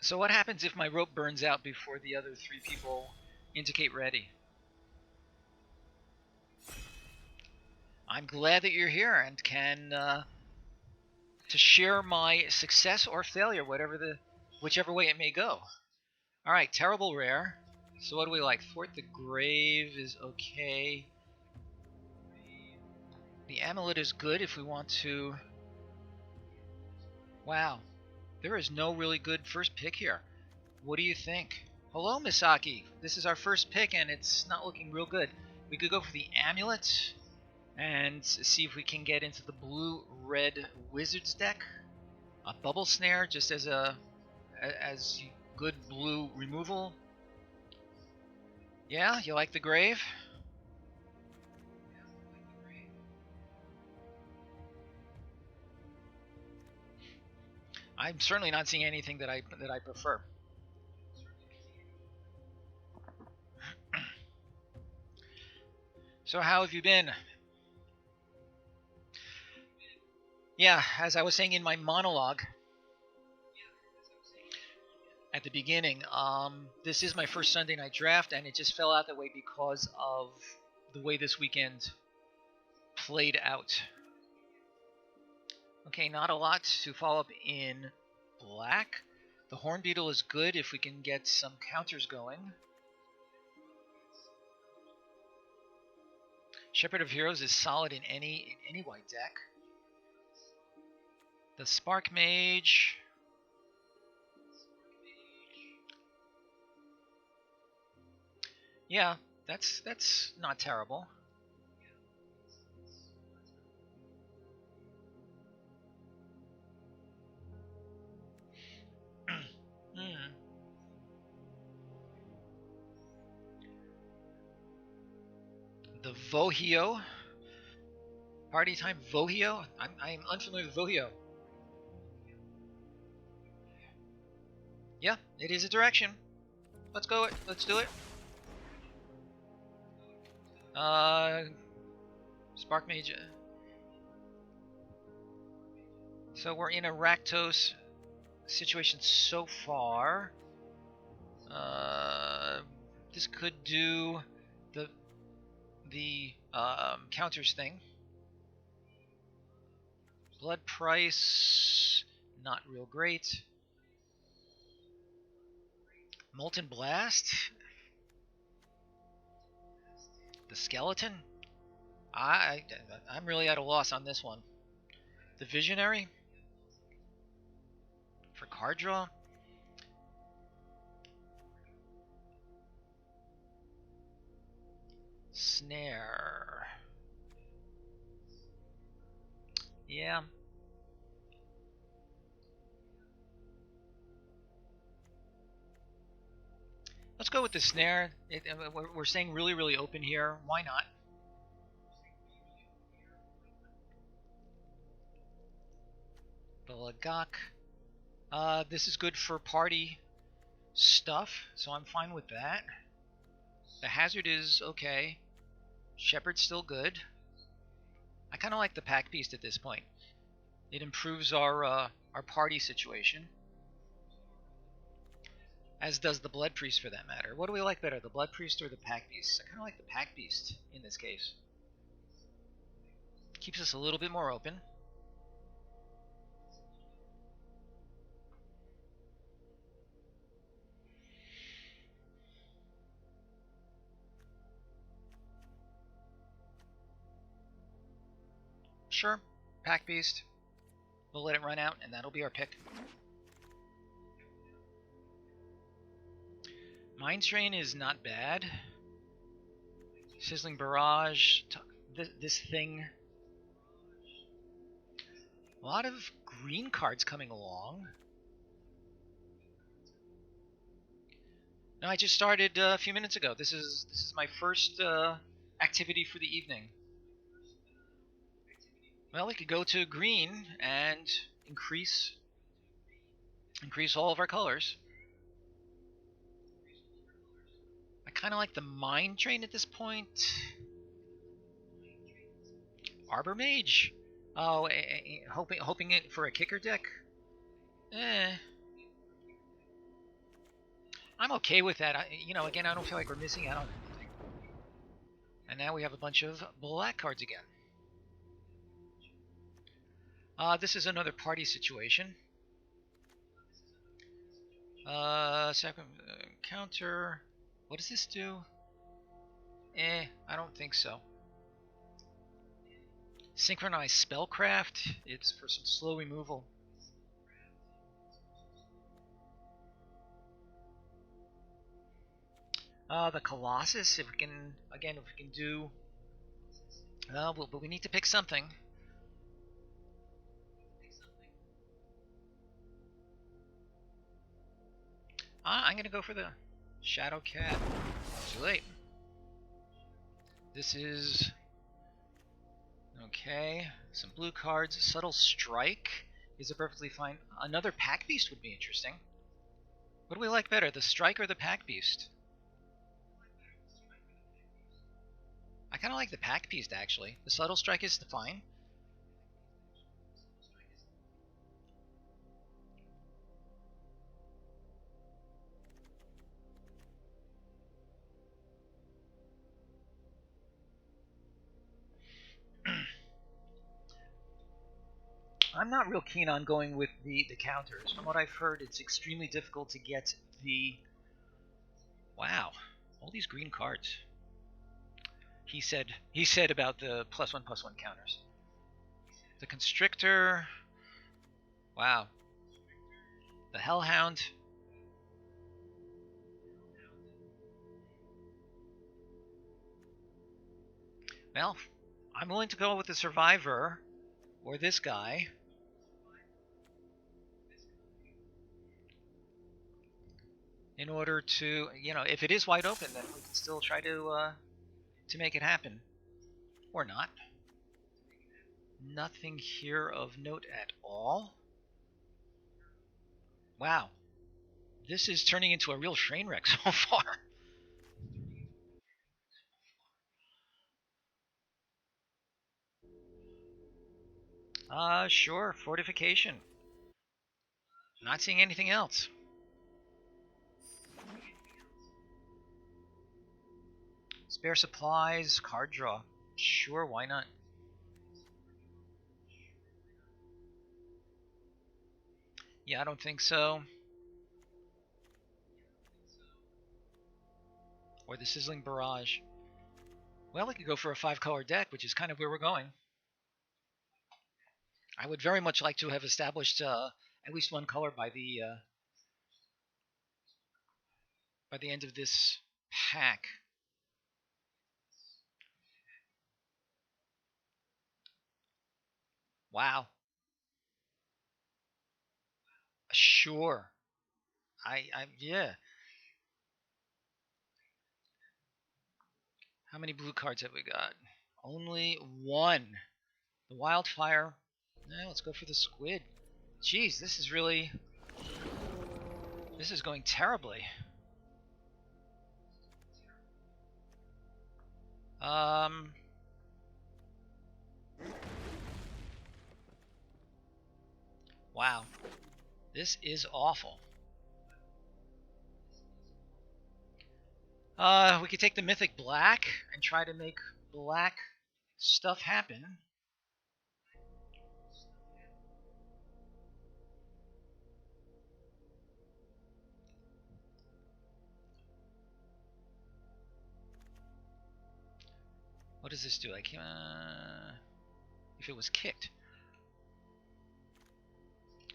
So what happens if my rope burns out before the other 3 people indicate ready? I'm glad that you're here and can to share my success or failure, whichever way it may go. All right, terrible rare. So what do we like? Thwart the Grave is okay. The Amulet is good if we want to. Wow, there is no really good first pick here. What do you think? Hello, Misaki. This is our first pick, and it's not looking real good. We could go for the Amulet and see if we can get into the blue-red Wizards deck. A Bubble Snare just as good blue removal. Yeah, you like the Grave? I'm certainly not seeing anything that I prefer. So how have you been? Yeah, as I was saying in my monologue at the beginning, this is my first Sunday night draft, and it just fell out that way because of the way this weekend played out. Okay, not a lot to follow up in black. The Horn Beetle is good if we can get some counters going. Shepherd of Heroes is solid in any white deck. The Spark Mage. Yeah, that's not terrible. The Vohio. Party time Vohio? I'm unfamiliar with Vohio. Yeah, it is a direction. Let's go it. Let's do it. Spark Mage. So we're in a Rakdos situation so far. This could do the counters thing. Blood Price, not real great. Molten Blast. The Skeleton. I'm really at a loss on this one. The Visionary for card draw. Snare. Yeah. Let's go with the Snare. We're staying really, really open here. Why not? The Lagak. This is good for party stuff, so I'm fine with that. The Hazard is okay. Shepherd's still good. I kind of like the Pack Beast at this point. It improves our party situation. As does the Blood Priest for that matter. What do we like better, the Blood Priest or the Pack Beast? I kind of like the Pack Beast in this case. Keeps us a little bit more open. Sure, Pack Beast. We'll let it run out, and that'll be our pick. Mind Strain is not bad. Sizzling Barrage. This thing. A lot of green cards coming along. No, I just started a few minutes ago. This is my first activity for the evening. Well, we could go to green and increase all of our colors. I kind of like the Mind Train at this point. Arbor Mage. Oh, hoping it for a kicker deck. I'm okay with that. Again, I don't feel like we're missing out on anything. And now we have a bunch of black cards again. This is another party situation. Second counter. What does this do? I don't think so. Synchronized Spellcraft. It's for some slow removal. The Colossus. If we can do. But we need to pick something. I'm gonna go for the Shadow Cat. Too late. This is okay. Some blue cards. Subtle Strike is a perfectly fine. Another Pack Beast would be interesting. What do we like better, the Strike or the Pack Beast? I kind of like the Pack Beast, actually. The Subtle Strike is fine. I'm not real keen on going with the counters. From what I've heard, it's extremely difficult to get the... Wow, all these green cards. He said about the +1/+1 counters. The Constrictor. Wow. The Hellhound. Well, I'm willing to go with the Survivor or this guy. In order to, if it is wide open, then we can still try to make it happen. Or not. Nothing here of note at all. Wow. This is turning into a real train wreck so far. Sure. Fortification. Not seeing anything else. Spare supplies, card draw. Sure, why not? Yeah, I don't think so. Or the Sizzling Barrage. Well, we could go for a 5-color deck, which is kind of where we're going. I would very much like to have established at least one color by the end of this pack. Wow. Sure. Yeah. How many blue cards have we got? Only one. The Wildfire. Let's go for the Squid. Jeez, this is going terribly. Wow. This is awful. We could take the Mythic Black and try to make black stuff happen. What does this do? Like, if it was kicked.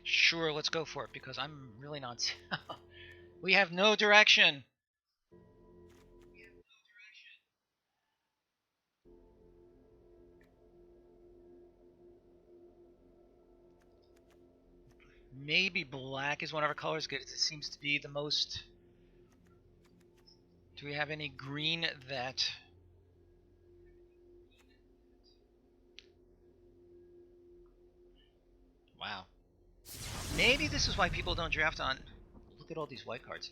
Sure, let's go for it, because I'm really not... We have no direction. Maybe black is one of our colors, because it seems to be the most... Do we have any green that... Wow. Maybe this is why people don't draft on... Look at all these white cards.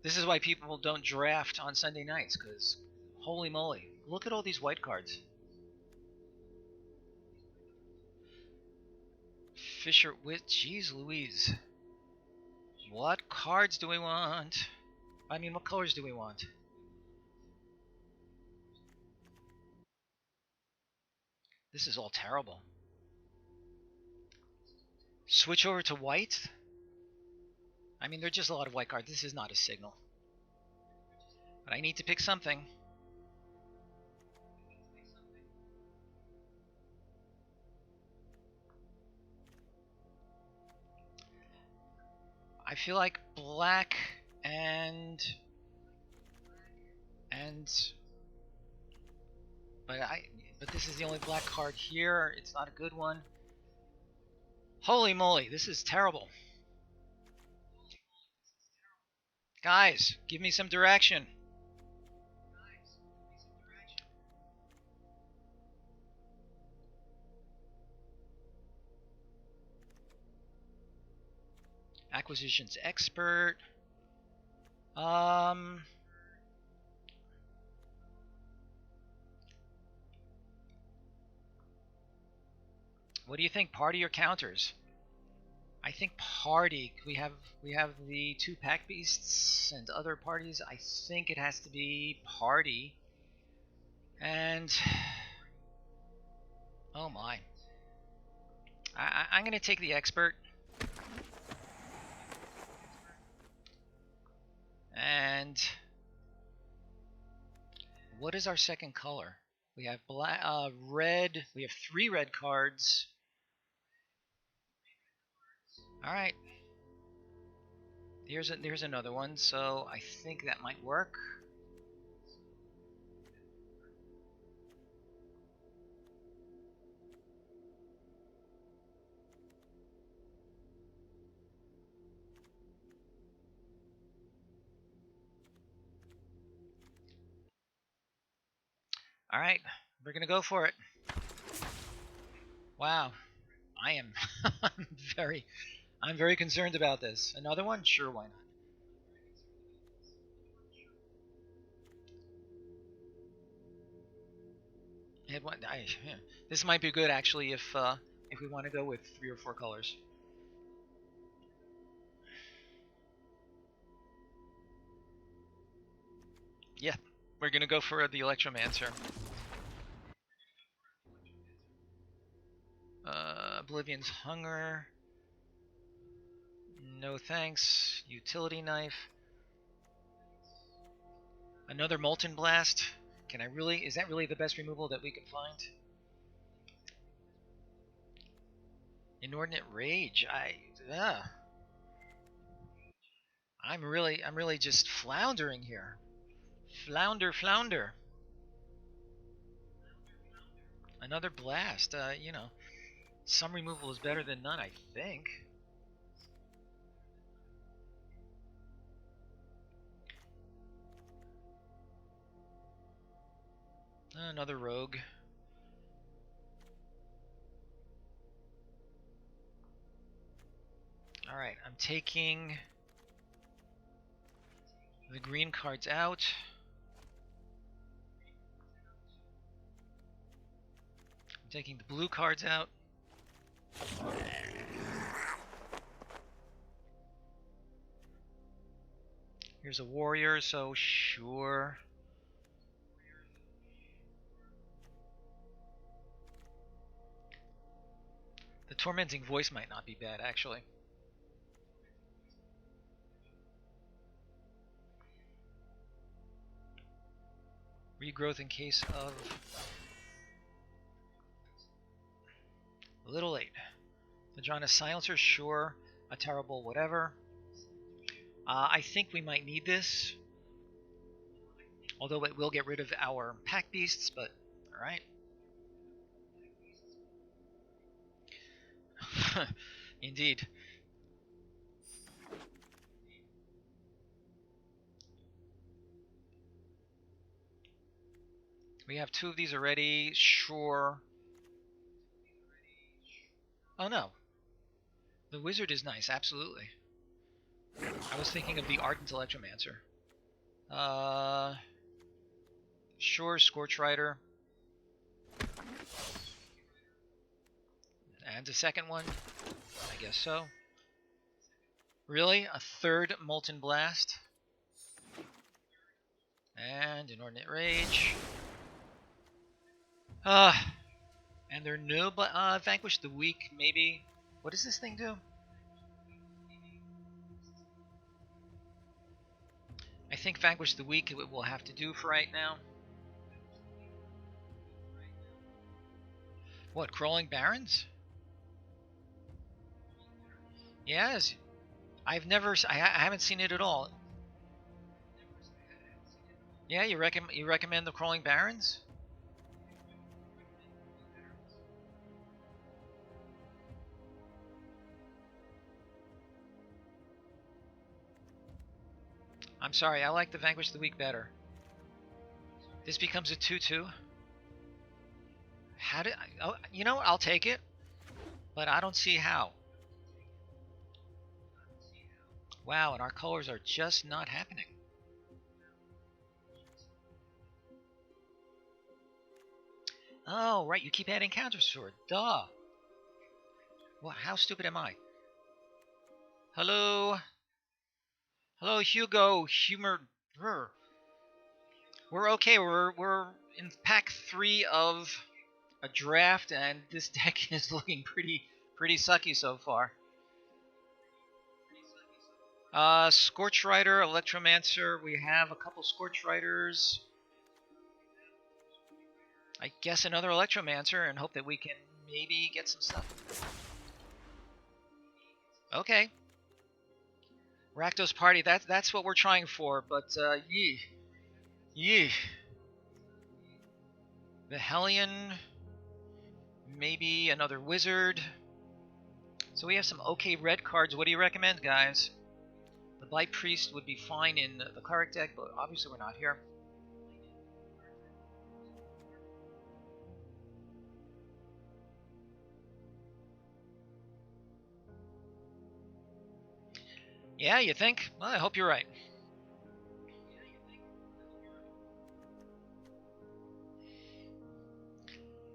This is why people don't draft on Sunday nights, because... Holy moly. Look at all these white cards. Fisher Wit, jeez Louise. What cards do we want? I mean, what colors do we want? This is all terrible. Switch over to white? I mean, there are just a lot of white cards. This is not a signal. But I need to pick something. I feel like black and but this is the only black card here. It's not a good one. Holy moly, this is terrible. Guys, give me some direction. Acquisitions expert. What do you think, party or counters? I think party. We have the 2 pack beasts and other parties. I think it has to be party. And oh my, I'm gonna take the expert. And what is our second color? We have black, red. We have 3 red cards. All right. Here's another one. So I think that might work. All right, we're gonna go for it. Wow, I am I'm very concerned about this. Another one? Sure, why not? This might be good actually if we want to go with 3 or 4 colors. Yeah, we're gonna go for the Electromancer. Oblivion's Hunger. No thanks. Utility Knife. Another Molten Blast. Can I really? Is that really the best removal that we can find? Inordinate Rage. I'm really just floundering here. Flounder. Another blast. You know, some removal is better than none, I think. Another rogue. Alright, I'm taking the green cards out. I'm taking the blue cards out. Here's a warrior, so sure. The Tormenting Voice might not be bad, actually. Regrowth in case of... A little late. Madrona Silencer, sure. A terrible whatever. I think we might need this. Although it will get rid of our pack beasts, but alright. Indeed. We have 2 of these already, sure. Oh no. The wizard is nice, absolutely. I was thinking of the Ardent Electromancer. Sure, Scorch Rider. And a second one? I guess so. Really? A third Molten Blast? And Inordinate Rage. And they're new, but Vanquish the Weak, maybe. What does this thing do? I think Vanquish the Weak it will have to do for right now. What, Crawling Barrens? Yes. I haven't seen it at all. Yeah, you recommend the Crawling Barrens? I'm sorry, I like the Vanquish the Weak better. This becomes a 2/2. How did oh, you know what? I'll take it, but I don't see how. Wow, and our colors are just not happening. Oh, right, you keep adding counters to it. Duh. Well, how stupid am I? Hello? Hello, Hugo. Humor. We're okay. We're in pack 3 of a draft, and this deck is looking pretty sucky so far. Scorch Rider, Electromancer. We have a couple Scorch Riders. I guess another Electromancer, and hope that we can maybe get some stuff. Okay. Rakdos Party. That's what we're trying for. But yee. The Hellion. Maybe another Wizard. So we have some okay red cards. What do you recommend, guys? The Blight Priest would be fine in the Cleric deck, but obviously we're not here. Yeah, you think? Well, I hope you're right.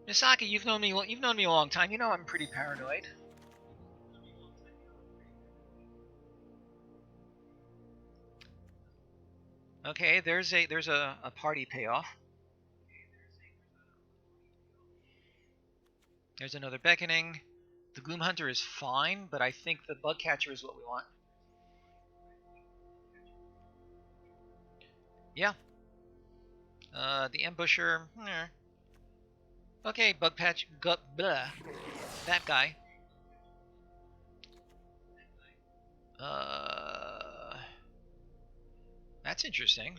Misaki, you've known me a long time. You know I'm pretty paranoid. Okay, there's a party payoff. There's another Beckoning. The Gloom Hunter is fine, but I think the Bug Catcher is what we want. Yeah. The Ambusher. Okay, Bug Patch. Blah. That guy. That's interesting.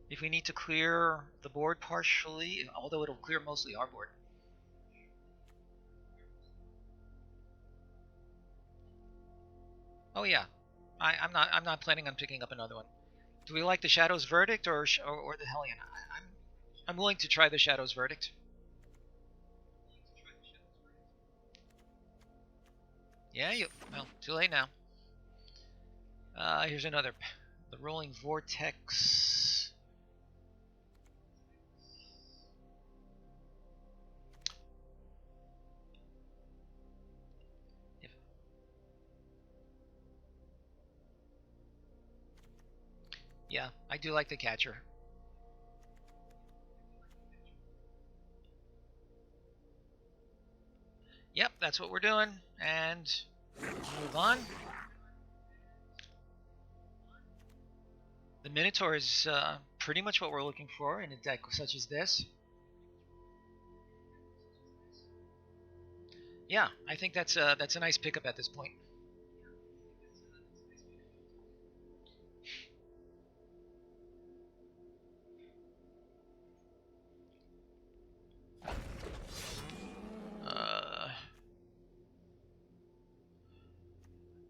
If we need to clear the board partially, although it'll clear mostly our board. Oh yeah, I'm not planning on picking up another one. Do we like the Shadow's Verdict or the Hellion? I'm willing to try the Shadow's Verdict. Yeah, well, too late now. Here's another. The Rolling Vortex. Yeah, I do like the Catcher. Yep, that's what we're doing. And move on. The Minotaur is pretty much what we're looking for in a deck such as this. Yeah, I think that's a nice pickup at this point.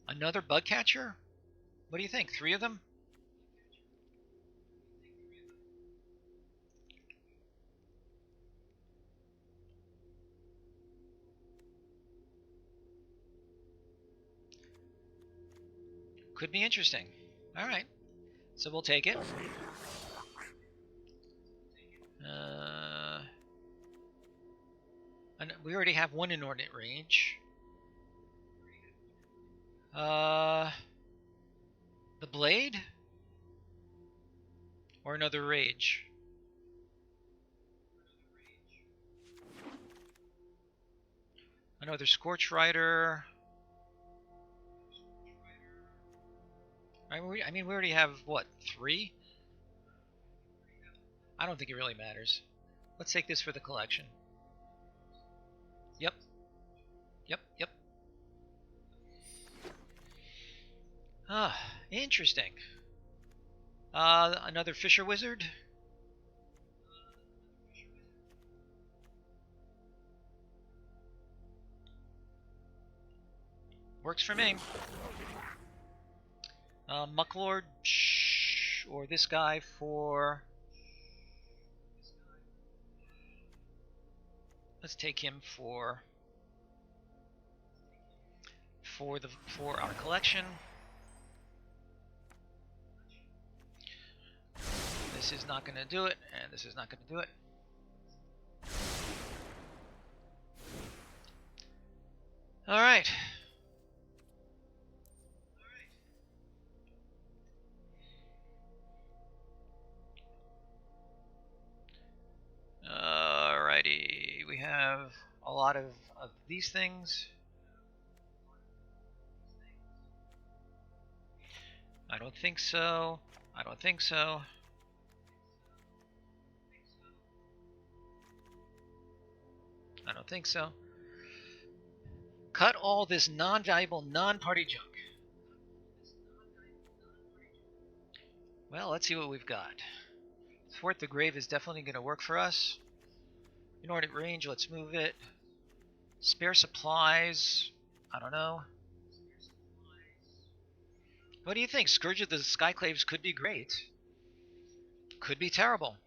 Another Bug Catcher? What do you think? 3 of them? Could be interesting. All right, so we'll take it. And we already have one Inordinate Rage. The Blade? Or another rage. Another Scorch Rider. I mean, we already have, what, 3? I don't think it really matters. Let's take this for the collection. Yep. Yep, yep. Ah, interesting. Another Fisher Wizard. Works for me. Mucklord, or this guy for... Let's take him for our collection. This is not going to do it, and this is not going to do it. All right. Alrighty, we have a lot of these things. I don't think so. I don't think so. I don't think so. Cut all this non-valuable, non-party junk. Well, let's see what we've got. Thwart the Grave is definitely going to work for us. Inordinate range, let's move it. Spare supplies, I don't know. What do you think? Scourge of the Skyclaves could be great. Could be terrible.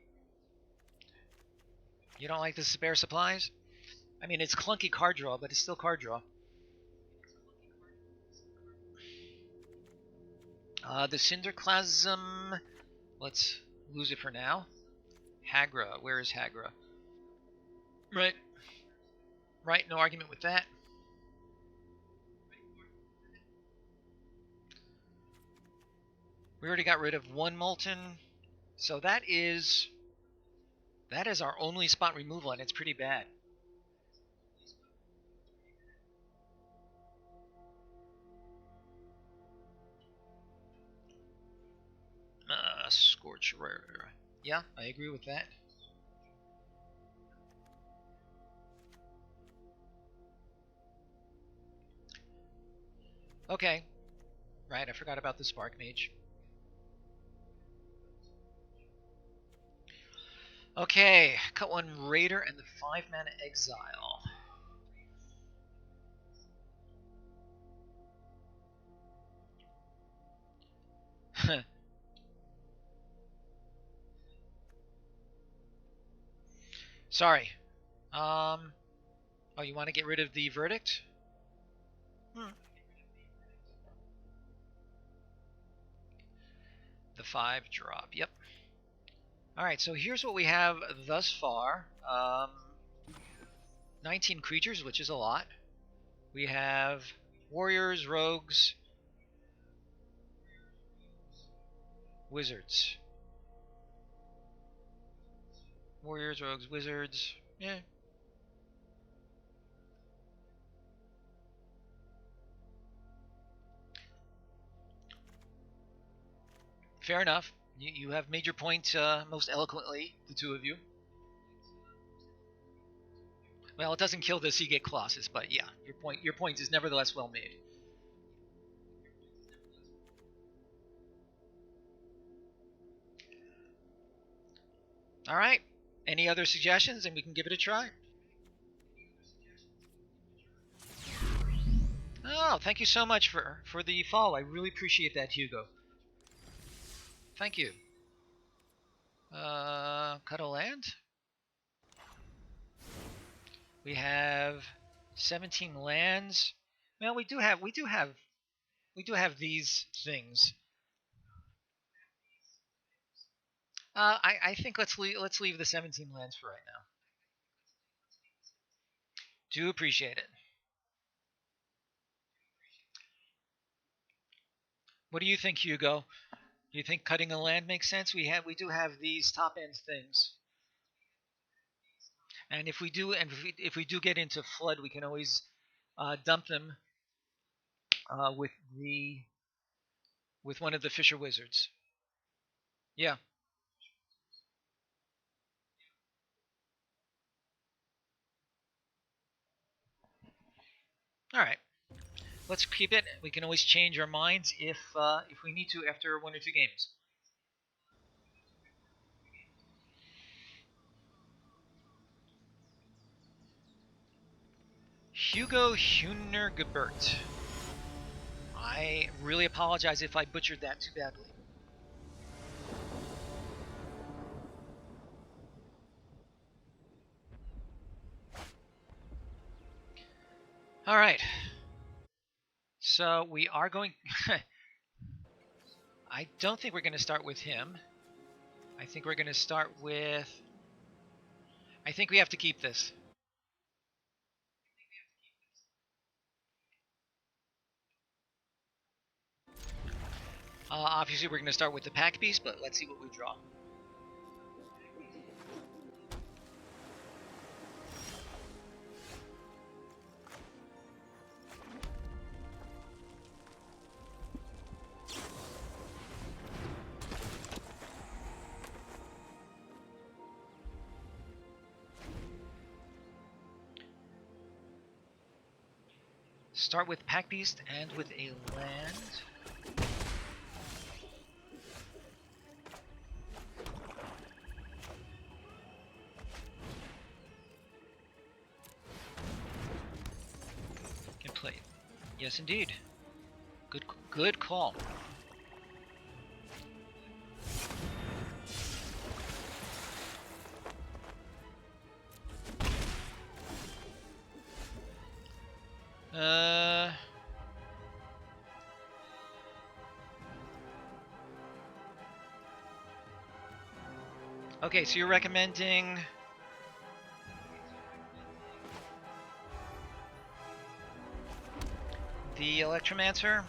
You don't like the spare supplies? I mean, it's clunky card draw, but it's still card draw. The Cinderclasm, let's lose it for now. Hagra, where is Hagra? Right. Right, no argument with that. We already got rid of one Molten, so that is our only spot removal, and it's pretty bad. Scorch Rare. Yeah, I agree with that. Okay. Right, I forgot about the Spark Mage. Okay, cut one Raider and the 5-mana Exile. Sorry. Oh, you want to get rid of the Verdict? The 5-drop, yep. Alright, so here's what we have thus far. 19 creatures, which is a lot. We have Warriors, Rogues, Wizards. Warriors, Rogues, Wizards. Yeah. Fair enough. You have made your point most eloquently, the two of you. Well, it doesn't kill the Seagate Colossus, but yeah, your point is nevertheless well made. All right. Any other suggestions, and we can give it a try. Oh, thank you so much for the follow. I really appreciate that, Hugo. Thank you. Cut a land. We have 17 lands. Well, we do have these things. I think let's leave the 17 lands for right now. Do appreciate it. What do you think, Hugo? Do you think cutting a land makes sense? We do have these top end things, and if we do get into flood, we can always dump them with one of the Fisher Wizards. Yeah. All right. Let's keep it. We can always change our minds if we need to after 1 or 2 games. Hugo Hunergebert. I really apologize if I butchered that too badly. All right. So we are going... I don't think we're going to start with him. I think we're going to start with... I think we have to keep this. Obviously, we're going to start with the pack piece, but let's see what we draw. Start with Pack Beast and with a land. Can play it. Yes, indeed. Good call. Okay, so you're recommending the Electromancer?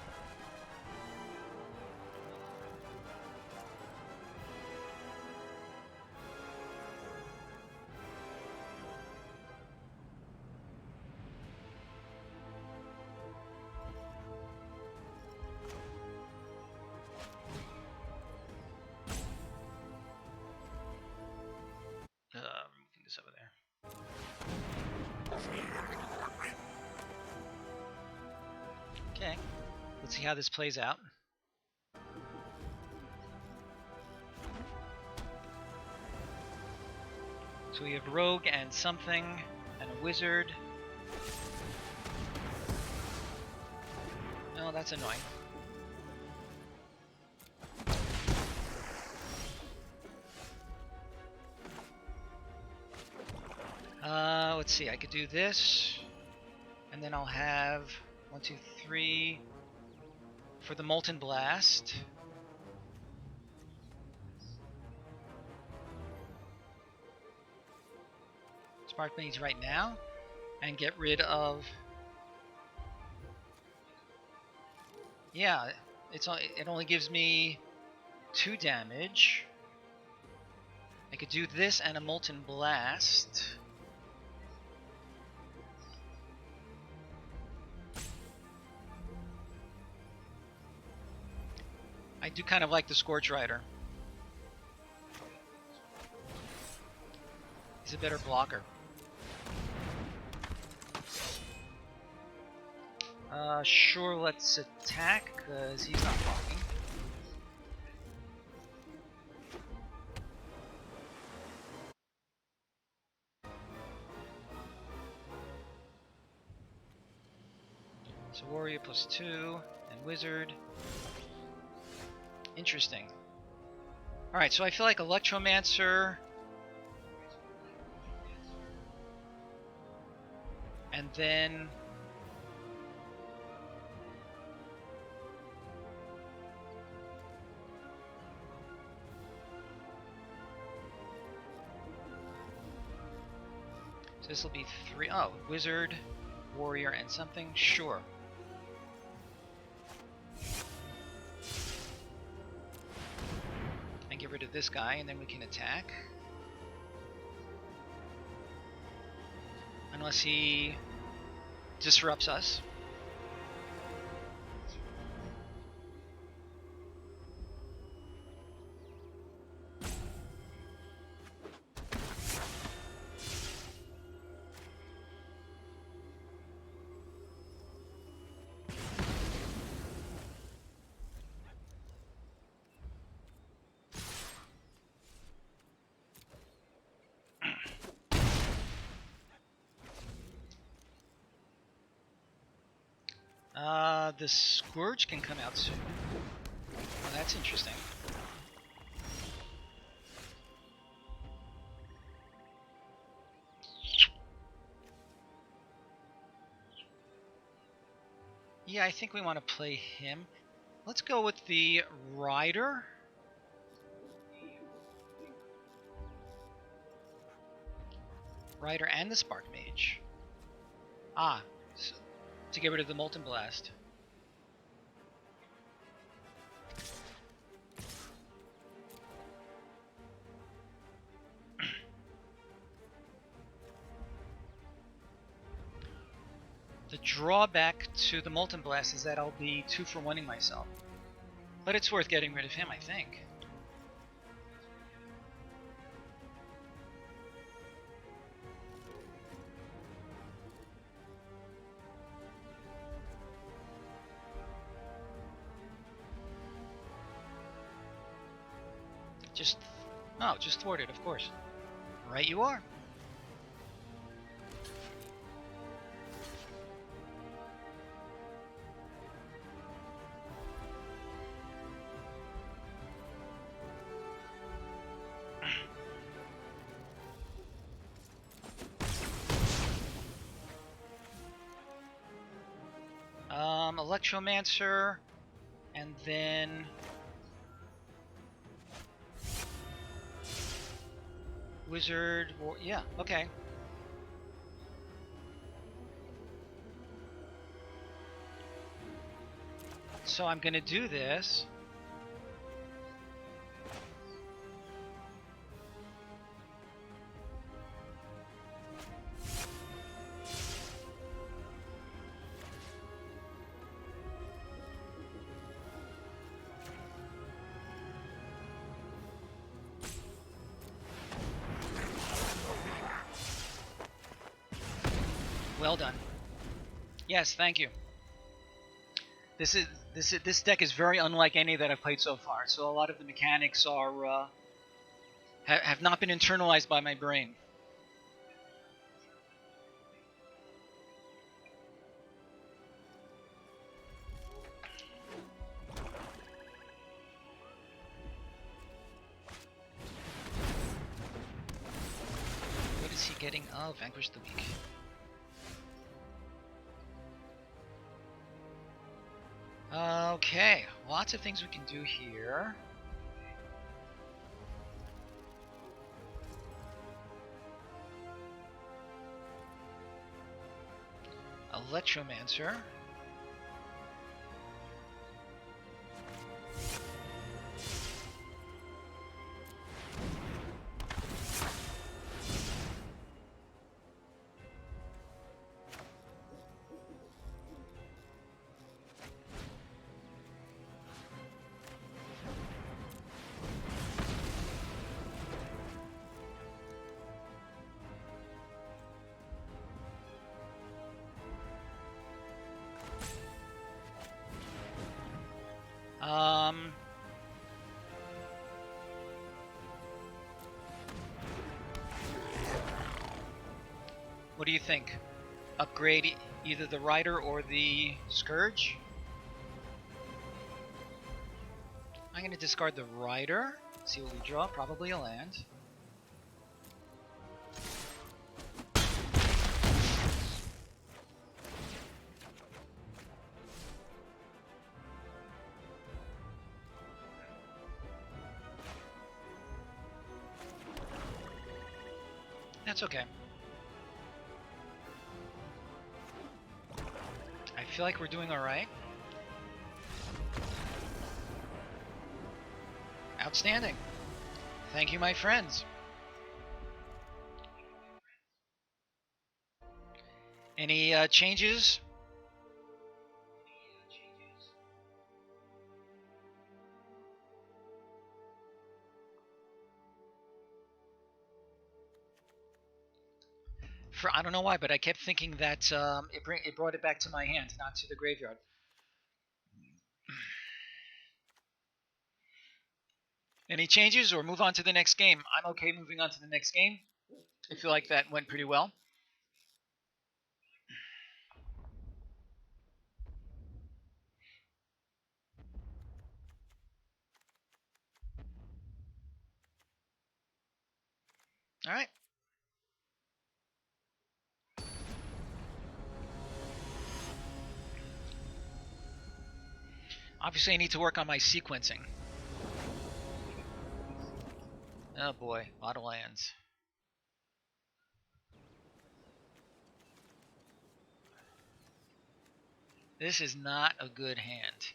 Moving this over there. Okay, let's see how this plays out. So we have Rogue and something, and a Wizard. Oh, that's annoying. Let's see, I could do this, and then I'll have 1, 2, 3 for the Molten Blast. Spark Mage right now, and get rid of... Yeah, it only gives me 2 damage. I could do this and a Molten Blast. I do kind of like the Scorch Rider. He's a better blocker. Sure, let's attack, because he's not blocking. So Warrior +2, and Wizard. Interesting. Alright, so I feel like Electromancer... and then... So this will be 3... Oh, Wizard, Warrior, and something? Sure. rid of this guy, and then we can attack. Unless he disrupts us. The Scourge can come out soon. Well, that's interesting. Yeah, I think we want to play him. Let's go with the Rider. Rider and the Spark Mage. Ah, so to get rid of the Molten Blast. The drawback to the Molten Blast is that I'll be 2-for-1ing myself. But it's worth getting rid of him, I think. Just thwart it, of course. Right you are. Electromancer, and then Wizard. Yeah, okay. So I'm gonna do this. Well done. Yes, thank you. This deck is very unlike any that I've played so far. So a lot of the mechanics are have not been internalized by my brain. What is he getting? Oh, Vanquish the Weak. Okay, lots of things we can do here. Electromancer. What do you think? Upgrade either the Rider or the Scourge? I'm going to discard the Rider. See what we draw. Probably a land. That's okay. I feel like we're doing alright. Outstanding. Thank you, my friends. Any changes? I don't know why, but I kept thinking that it brought it back to my hand, not to the graveyard. Any changes or move on to the next game? I'm okay moving on to the next game. I feel like that went pretty well. All right. Obviously, I need to work on my sequencing. Oh boy, a lot of lands. This is not a good hand.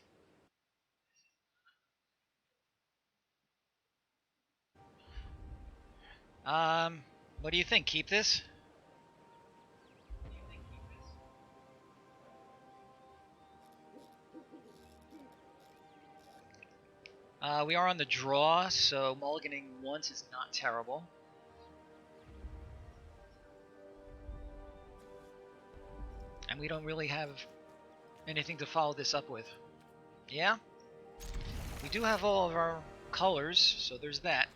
What do you think? Keep this? We are on the draw, so mulliganing once is not terrible. And we don't really have anything to follow this up with. Yeah? We do have all of our colors, so there's that.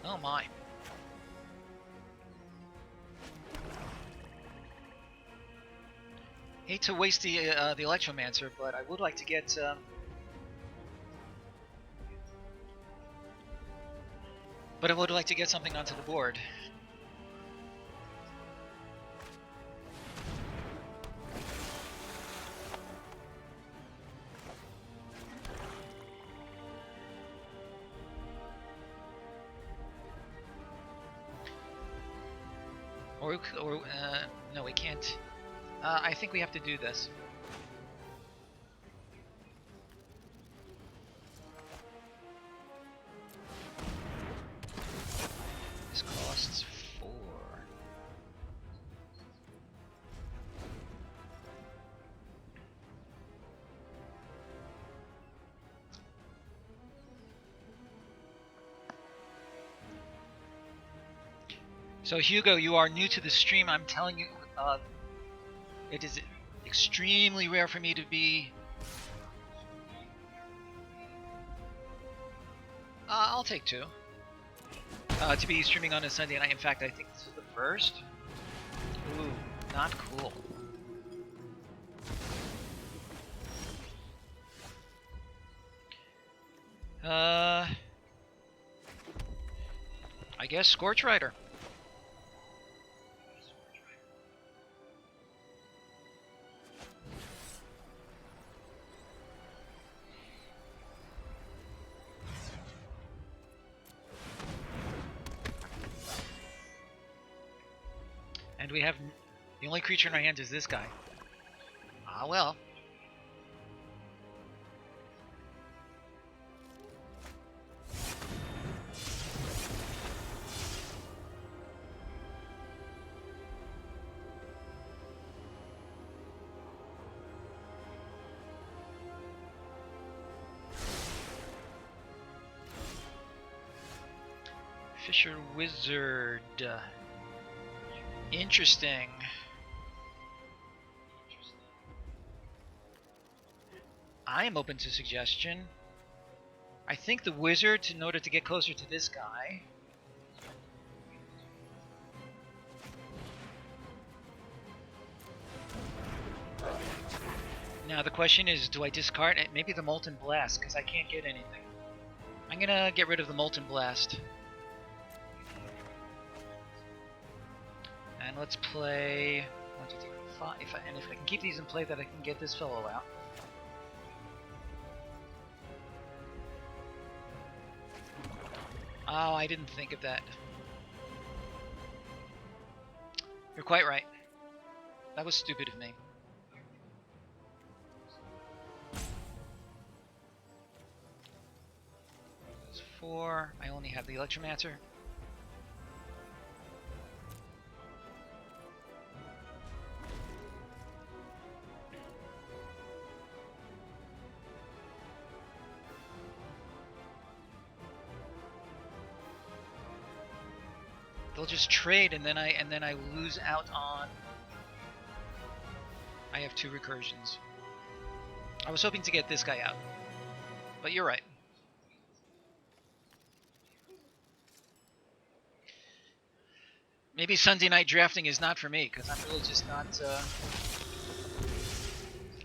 Oh my. Hate to waste the Electromancer, but I would like to get something onto the board. No, we can't. I think we have to do this. This costs 4. So Hugo, you are new to the stream. I'm telling you, it is extremely rare for me to be... I'll take 2. To be streaming on a Sunday night. In fact, I think this is the first. Ooh, not cool. I guess Scorch Rider. And we have the only creature in our hands is this guy. Ah well. Fisher Wizard. Interesting. I am open to suggestion. I think the wizard, in order to get closer to this guy. Now the question is, do I discard it? Maybe the Molten Blast, because I can't get anything. I'm gonna get rid of the Molten Blast. And let's play 1, 2, 3, 4, 5. And if I can keep these in play, that I can get this fellow out. Oh, I didn't think of that. You're quite right. That was stupid of me. That's 4. I only have the Electromancer. They'll just trade, and then I lose out on. I have 2 recursions. I was hoping to get this guy out, but you're right. Maybe Sunday night drafting is not for me, because I'm really just not.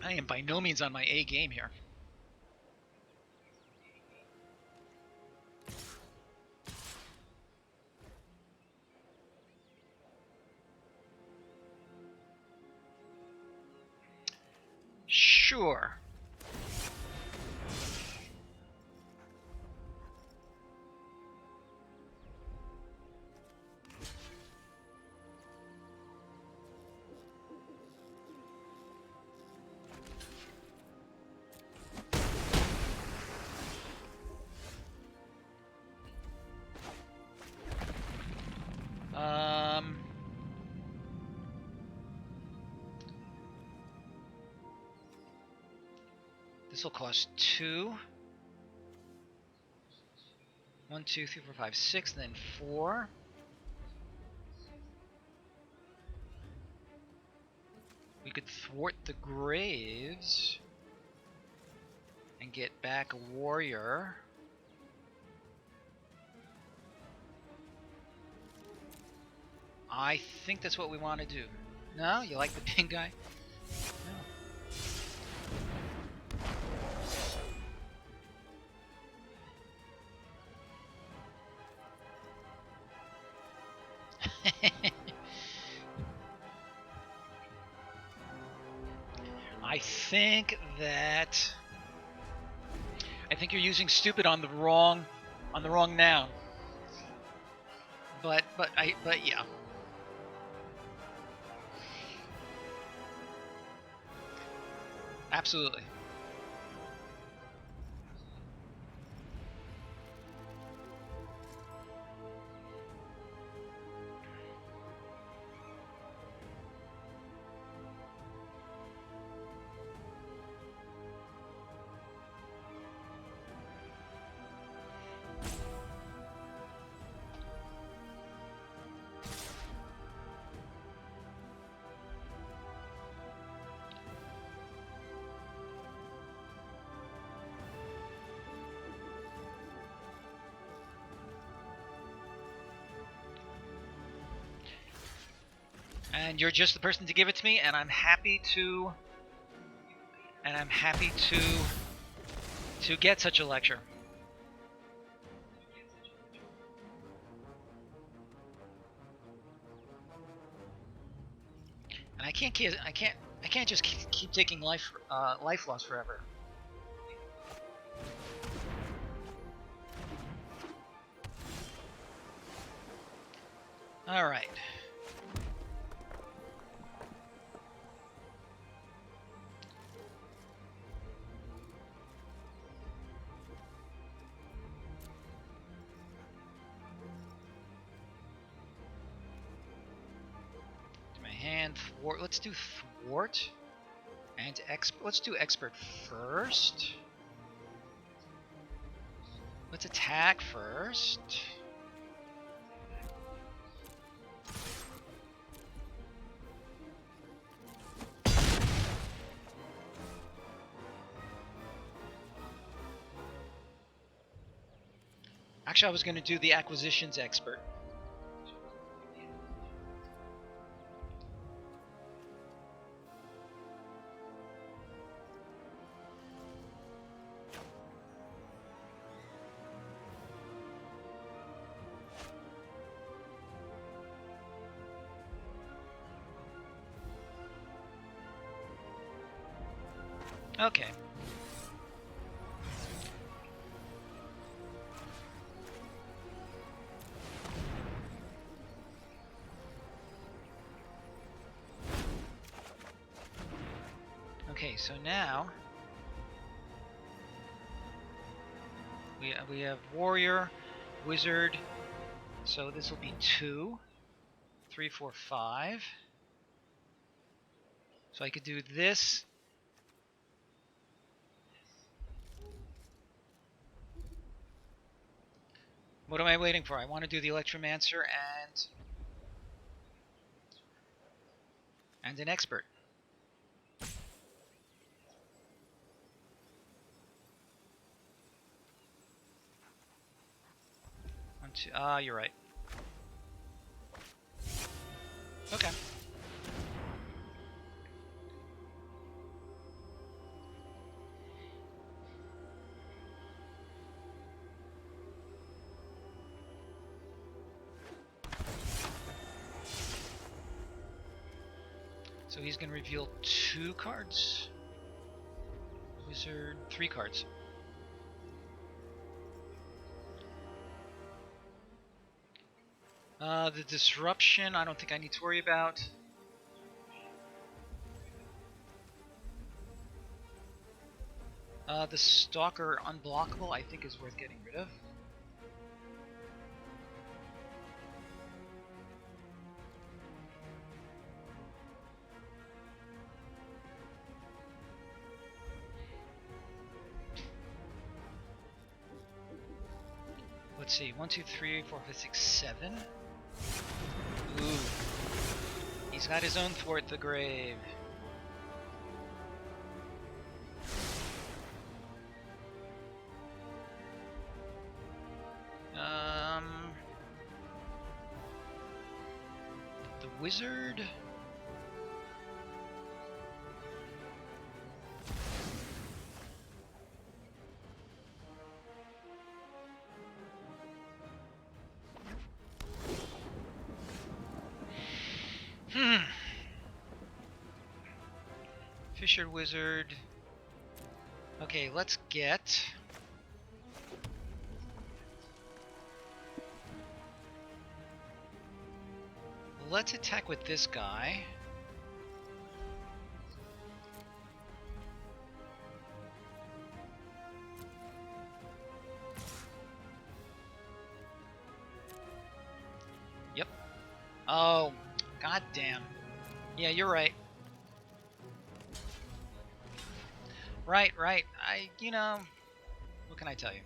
I am by no means on my A game here. Sure. This will cost 2. 1, 2, 3, 4, 5, 6, then 4. We could thwart the Graves and get back a warrior. I think that's what we want to do. No? You like the pink guy? No. I think you're using stupid on the wrong noun. But yeah. Absolutely. And you're just the person to give it to me, and I'm happy to get such a lecture. And I can't just keep taking life loss forever. All right. Thwart. Let's do thwart and expert. Let's do expert first. Let's attack first. Actually, I was going to do the acquisitions expert. Okay. so now we have warrior, wizard, so this will be 2, 3, 4, 5. So I could do this. What am I waiting for? I want to do the Electromancer and an expert. One, two. You're right. Okay. So he's going to reveal 2 cards. Wizard, 3 cards. The disruption, I don't think I need to worry about. The Stalker unblockable, I think is worth getting rid of. Let's see, 1, 2, 3, 4, 5, 6, 7. Ooh. He's got his own Thwart the Grave. The wizard. Fisher wizard. Okay, let's get. Let's attack with this guy. Yep. Oh, goddamn. Yeah, you're right. Right. You know, what can I tell you?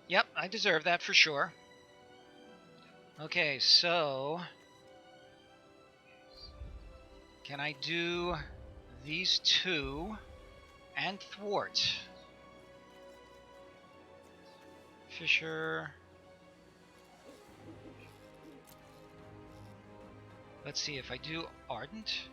Yep, I deserve that for sure. Okay, so can I do these 2 and thwart? Fisher. Let's see if I do Ardent.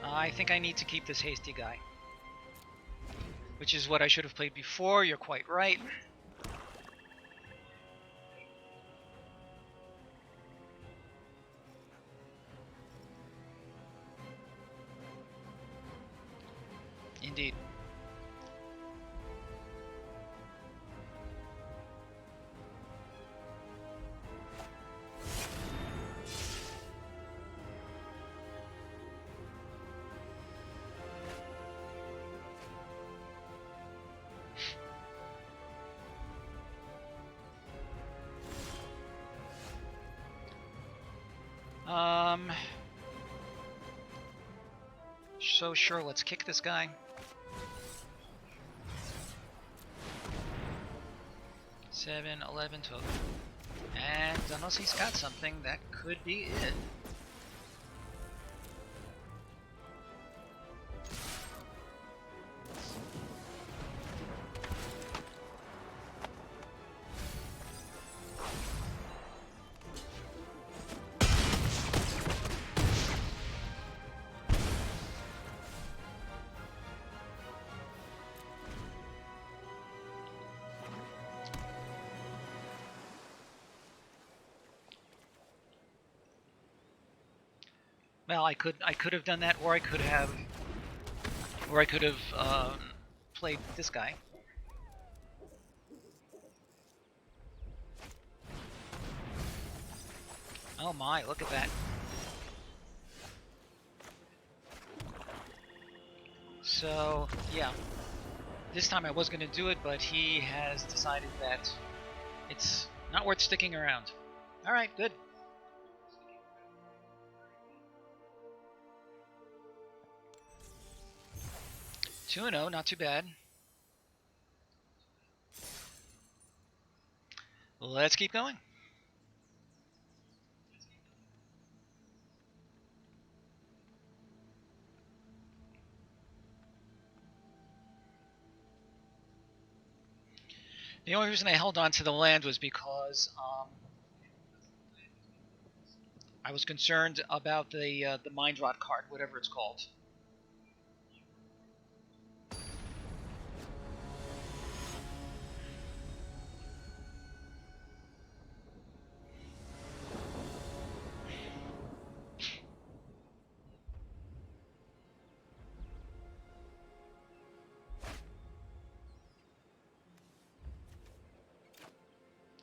I think I need to keep this hasty guy, which is what I should have played before. You're quite right. Indeed. So sure, let's kick this guy. 7, 11, 12. And unless he's got something, that could be it. Well, I could have done that, or I could have played this guy. Oh my, look at that. So, yeah. This time I was going to do it, but he has decided that it's not worth sticking around. Alright, good. Two and 0, not too bad. Let's keep going. The only reason I held on to the land was because I was concerned about the Mind Rot card, whatever it's called.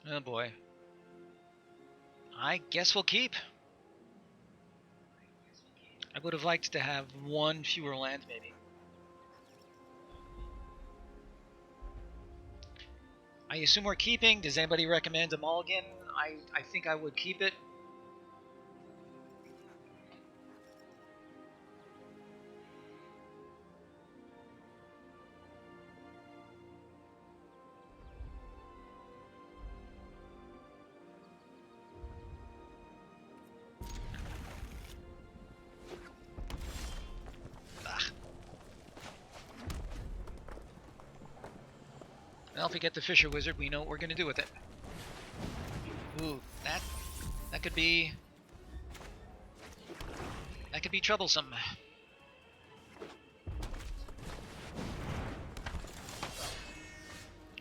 Oh boy. I guess we'll keep. I would have liked to have one fewer land, maybe. I assume we're keeping. Does anybody recommend a mulligan? I think I would keep it. Well, if we get the Fisher Wizard, we know what we're going to do with it. Ooh, that could be troublesome.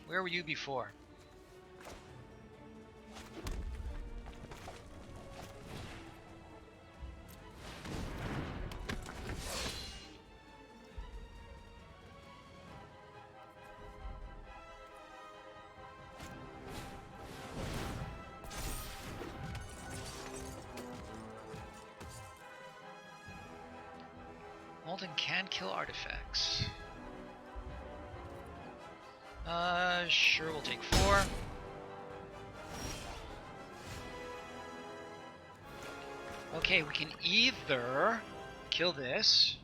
Where were you before? Molten can kill artifacts. Sure, we'll take 4. Okay, we can either kill this,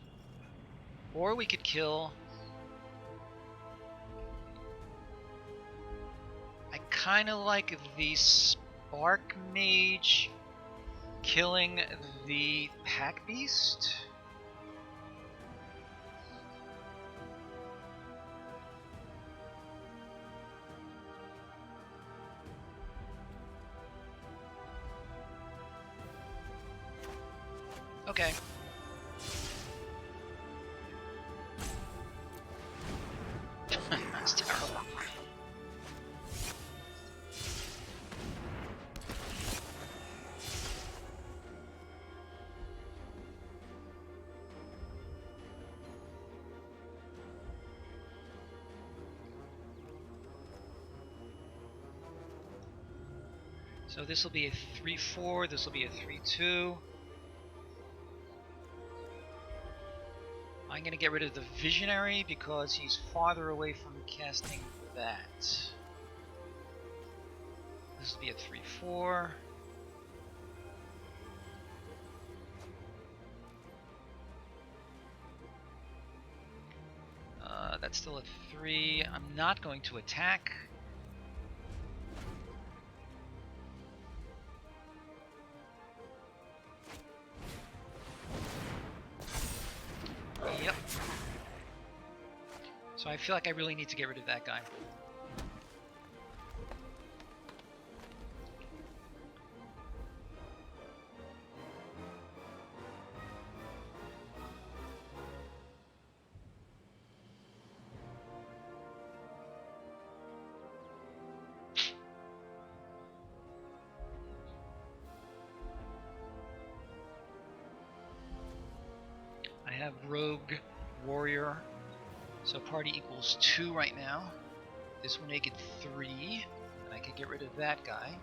or we could kill... I kind of like the Spark Mage killing the Pack Beast. Okay. That's terrible. So this will be a 3-4, this will be a 3-2. I'm going to get rid of the Visionary because he's farther away from casting that. This will be a 3-4. That's still a 3. I'm not going to attack. Yep. So I feel like I really need to get rid of that guy. rogue warrior. So party equals 2 right now. This will make it 3, and I could get rid of that guy.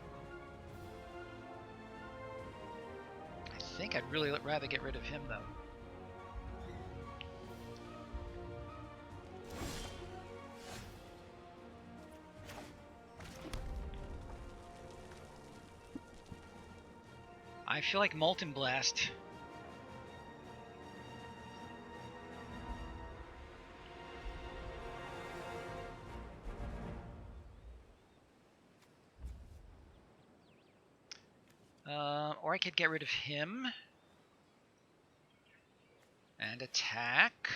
I think I'd really rather get rid of him, though. I feel like Molten Blast. Or I could get rid of him and attack.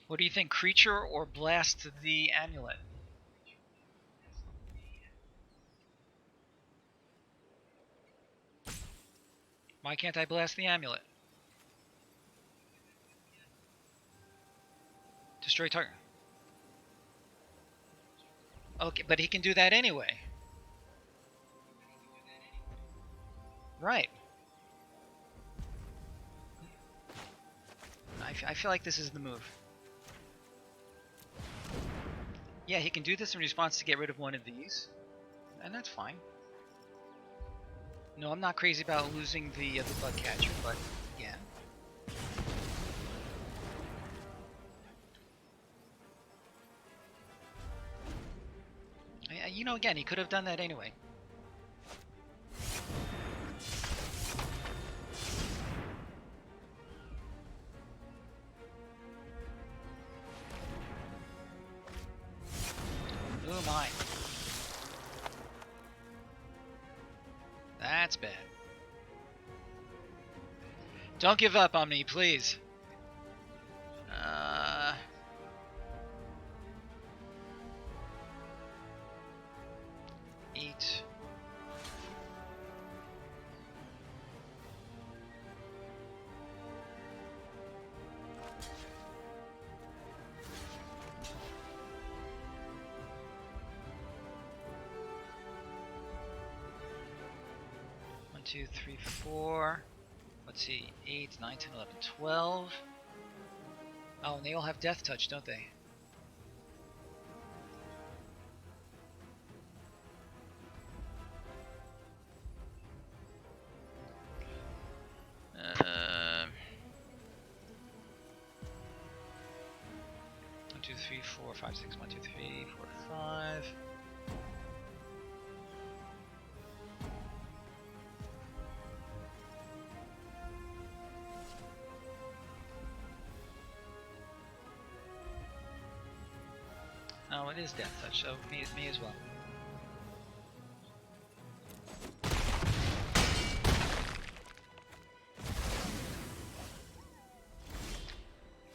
What do you think, creature or blast the amulet? Why can't I blast the amulet? Destroy target. Okay, but he can do that anyway. Right. I feel like this is the move. Yeah, he can do this in response to get rid of one of these. And that's fine. No, I'm not crazy about losing the bug catcher, but again. You know, again, he could have done that anyway. Oh my. That's bad. Don't give up on me, please. 8. One, 2, 3, 4. Let's see. 8, 9, 10, 11, 12. Oh, and they all have Death Touch, don't they? One, 2, 3, 4, 5, 6. 1, 2, 3, 4, 5. Oh, it is Death Touch, so me as well.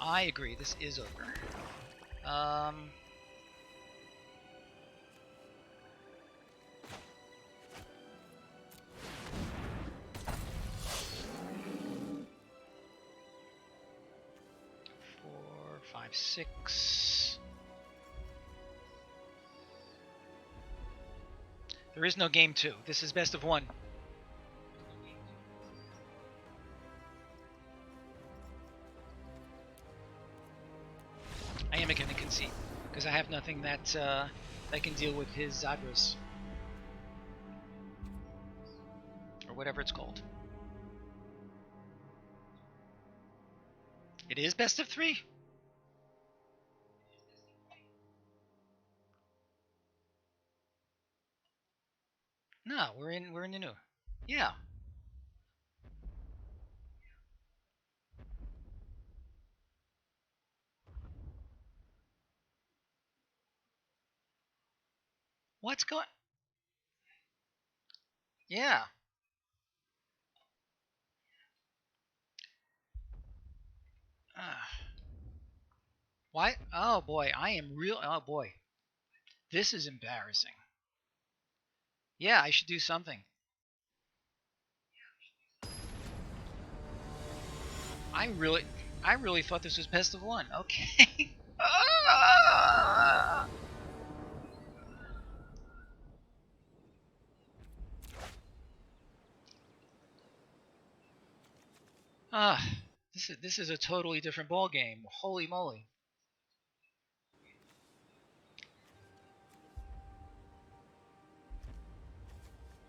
I agree, this is over. 4, 5, 6. There is no game 2. This is best of 1. I am going to concede because I have nothing that that can deal with his Zagras or whatever it's called. It is best of 3. No, we're in the new. Yeah. What's going? Yeah. Why? Oh boy, I am real. Oh boy, this is embarrassing. Yeah, I should do something. I really thought this was best of 1. Okay. Ah, this is a totally different ball game. Holy moly.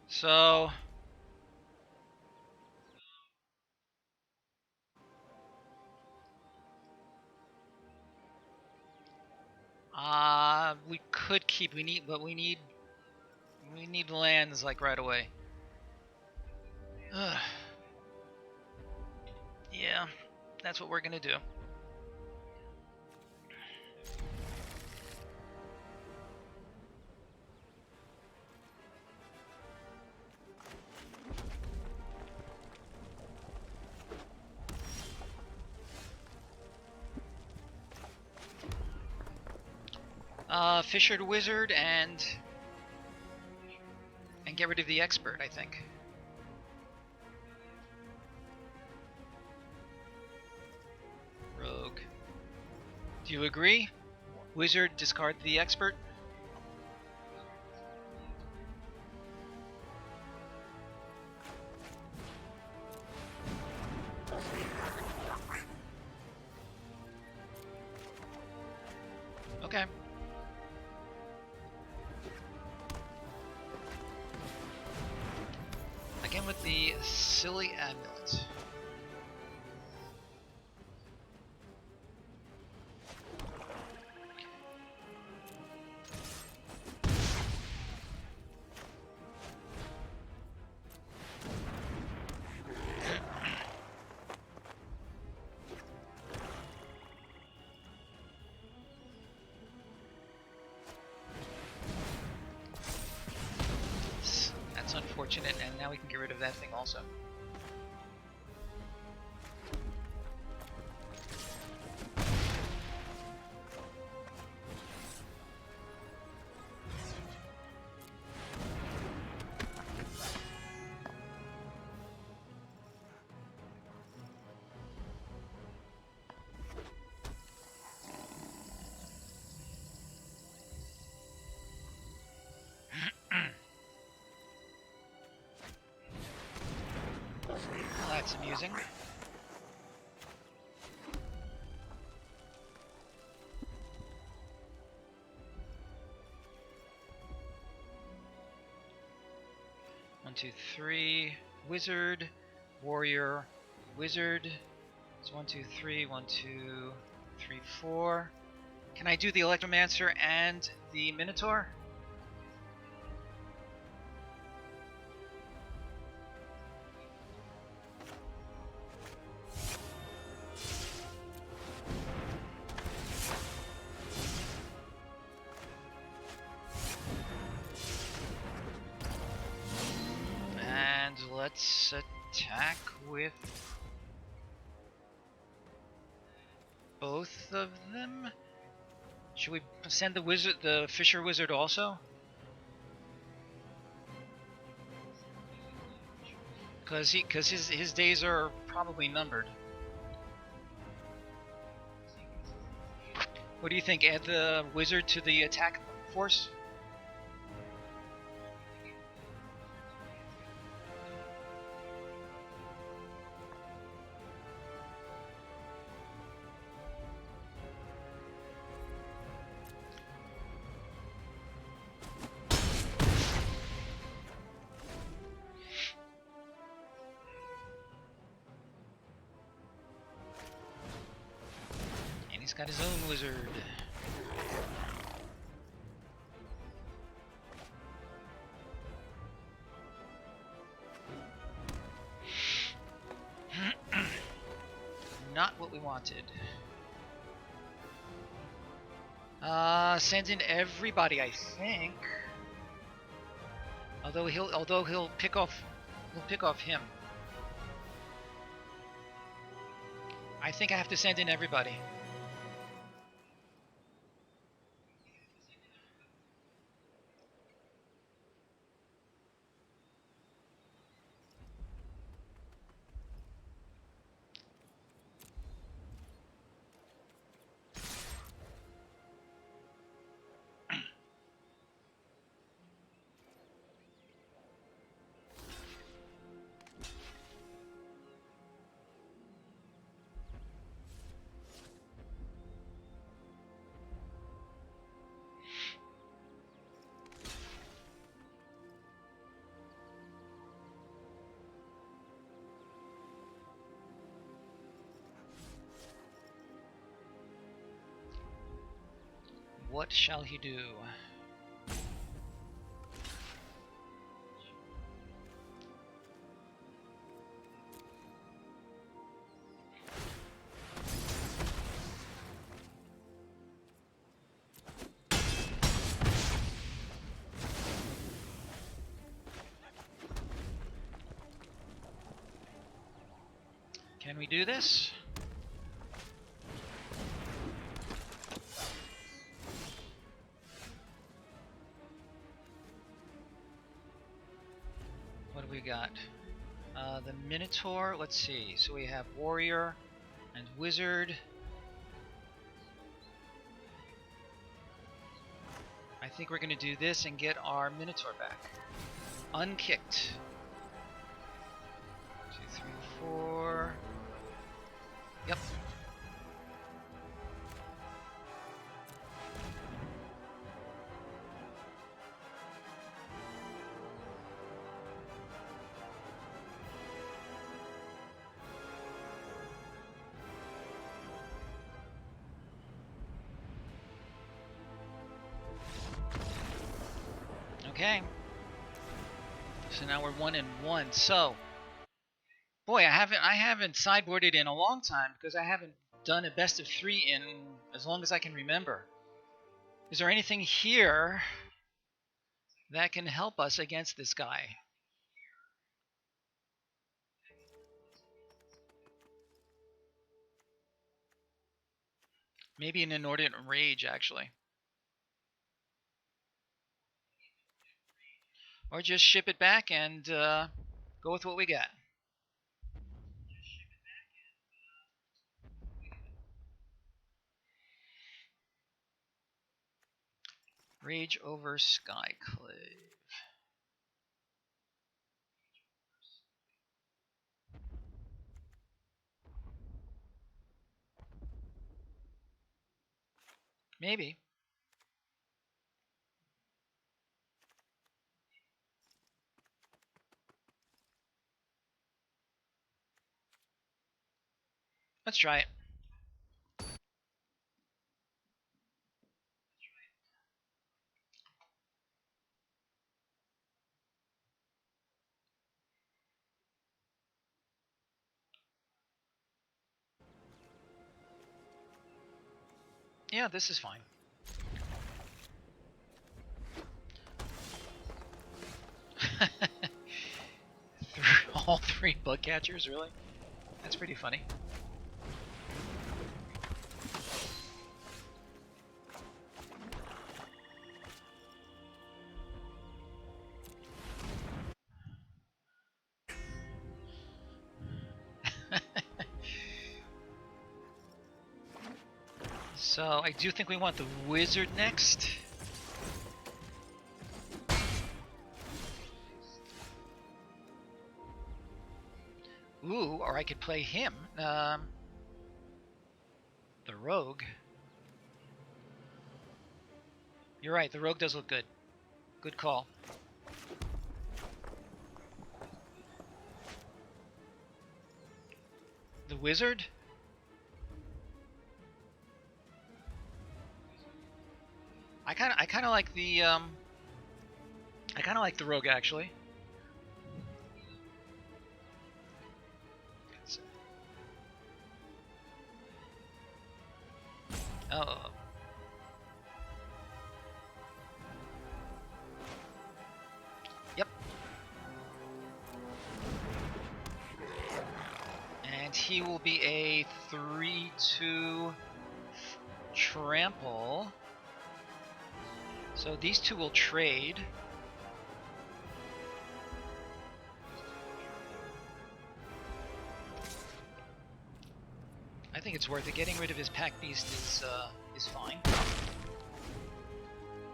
So we could keep we need lands like right away. Yeah, that's what we're gonna do. Fisher the Wizard and get rid of the Expert, I think. Rogue. Do you agree? Wizard, discard the Expert? Okay. Again with the silly amulet. That's unfortunate, and now we can get rid of that thing also. That's amusing. One, two, three. Wizard, warrior, wizard. It's 1, 2, 3, 1, 2, 3, 4. Can I do the Electromancer and the Minotaur? And let's attack with both of them. Should we send the Fisher Wizard also? Because his days are probably numbered. What do you think? Add the wizard to the attack force? And he's got his own wizard. Not what we wanted. Send in everybody, I think. Although he'll pick off him. I think I have to send in everybody. what shall he do? Can we do this? What do we got? The Minotaur, let's see. So we have Warrior and Wizard. I think we're going to do this and get our Minotaur back. Unkicked. 2, 3, 4. Yep. Okay. So now we're 1-1. So, boy, I haven't sideboarded in a long time because I haven't done a best of 3 in as long as I can remember. Is there anything here that can help us against this guy? Maybe an Inordinate Rage, actually. Or just ship it back and go with what we got. Rage over Skyclave. Maybe. Let's try it. Yeah, this is fine. All 3 bug catchers, really? That's pretty funny. So I do think we want the Wizard next. Ooh, or I could play him. The Rogue. You're right, the Rogue does look good. Good call. The Wizard? I kind of like the Rogue, actually. Oh. Yep. And he will be a 3/2 trample. So these two will trade. I think it's worth it. Getting rid of his Pack Beast is fine.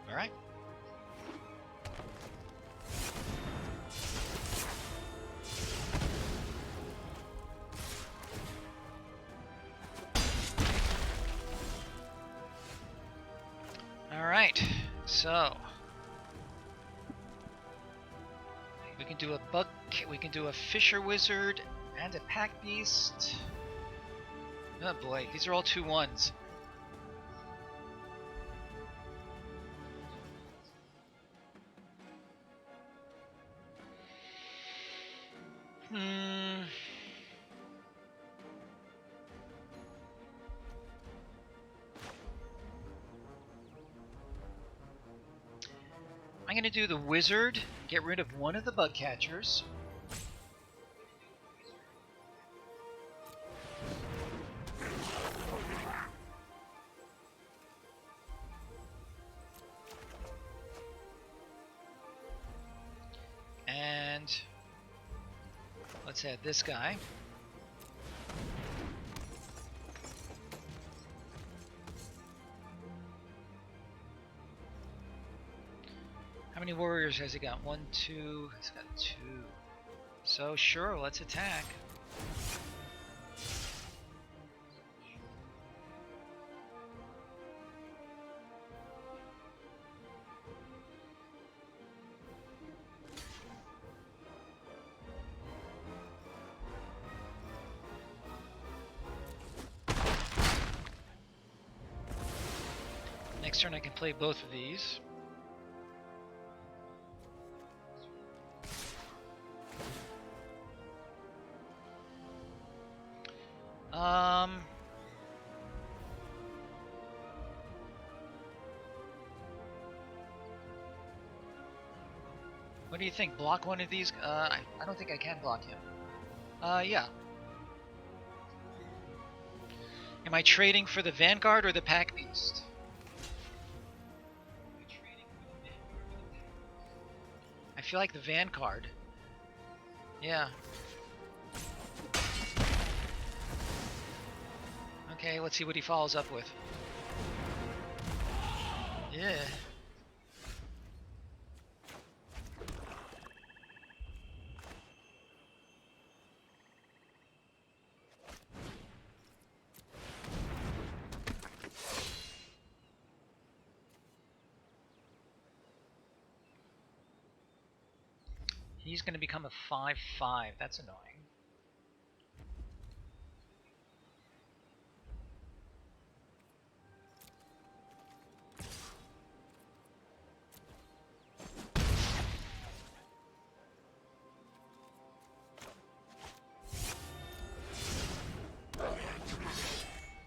All right. All right. So we can do a bug. We can do a Fisher Wizard and a Pack Beast. Oh boy, these are all 2/1s. Hmm. I'm going to do the wizard, get rid of one of the bug catchers. And let's add this guy. How many warriors has he got? 1, 2. He's got 2. So sure, let's attack. Next turn I can play both of these. What do you think? Block one of these? I don't think I can block him. Yeah. Am I trading for the Vanguard or the Pack Beast? I feel like the Vanguard. Yeah. Okay, let's see what he follows up with. Yeah. He's going to become a 5/5. That's annoying.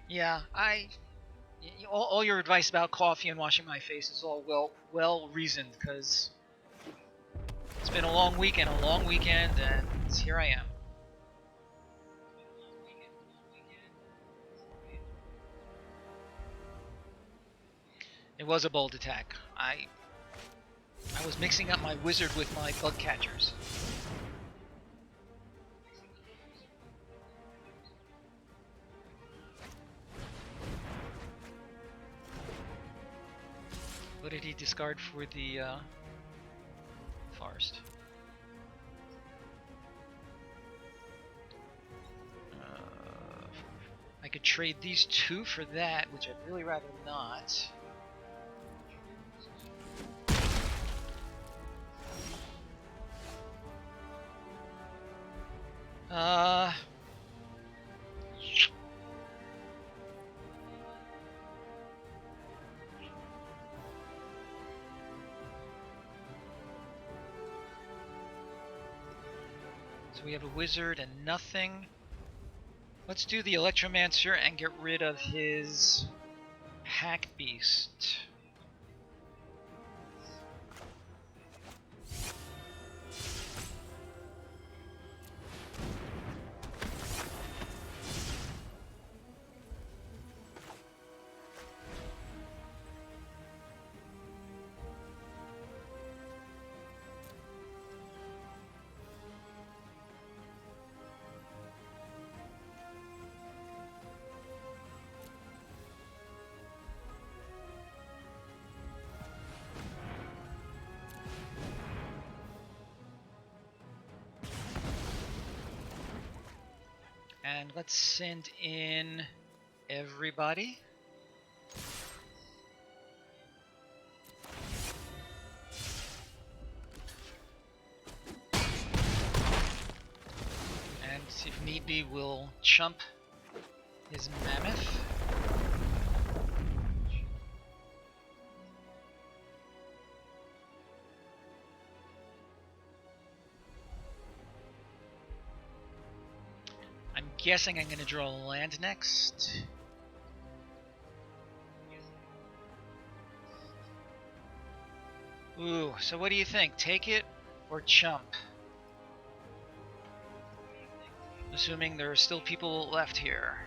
Yeah, all your advice about coffee and washing my face is all well reasoned, because it's been a long weekend, and here I am. It was a bold attack. I was mixing up my wizard with my bug catchers. What did he discard for the forest? I could trade these 2 for that, which I'd really rather not. So we have a wizard and nothing. Let's do the Electromancer and get rid of his Hack Beast. And let's send in everybody. And if need be, we'll chump his mammoth. guessing I'm going to draw land next. Ooh, so what do you think? Take it or chump? Assuming there are still people left here.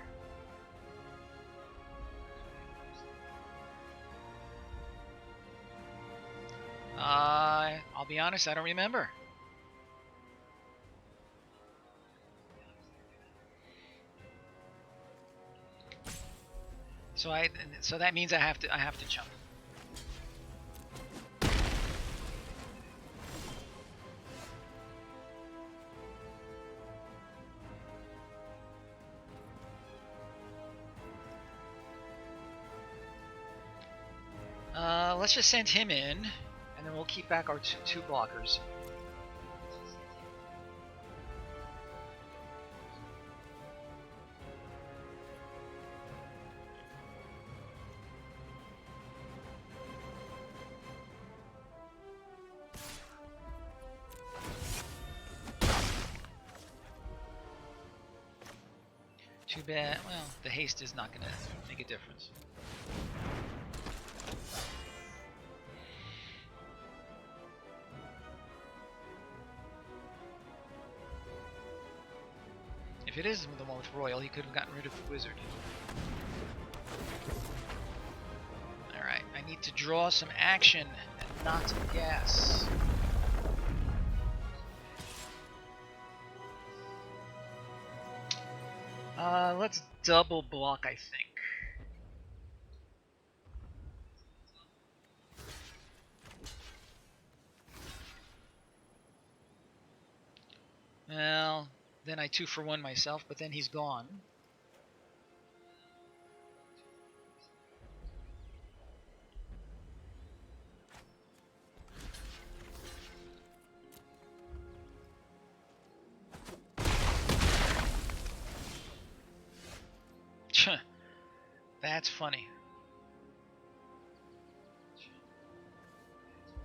I'll be honest, I don't remember. So that means I have to jump. Let's just send him in, and then we'll keep back our two blockers. Too bad. Well, the haste is not going to make a difference. If it is the one with Royal, he could have gotten rid of the wizard. Alright, I need to draw some action and not some gas. Let's double block, I think. Well, then I 2-for-1 myself, but then he's gone. That's funny.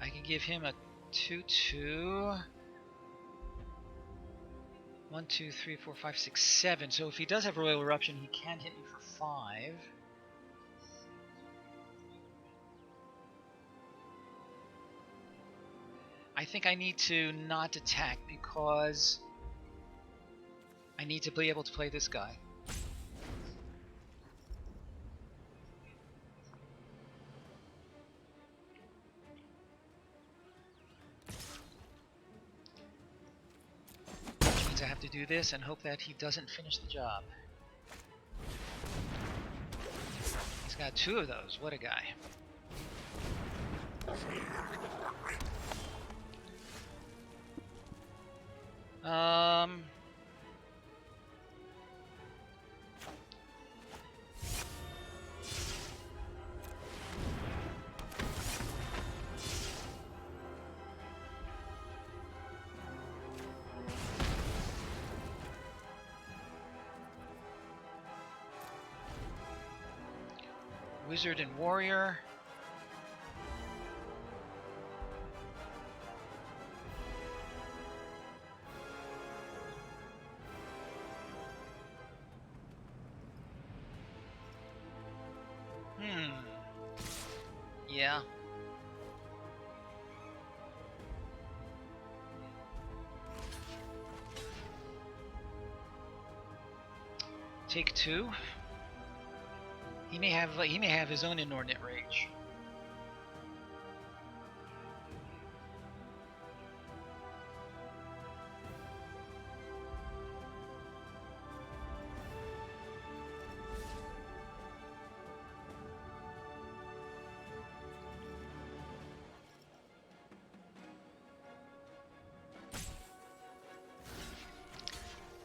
I can give him a 2-2. 1, 2, 3, 4, 5, 6, 7. So if he does have Royal Eruption, he can hit me for 5. I think I need to not attack because I need to be able to play this guy. Which means I have to do this and hope that he doesn't finish the job. He's got 2 of those. What a guy. Wizard and Warrior. Yeah. Take 2. He may have his own inordinate rage.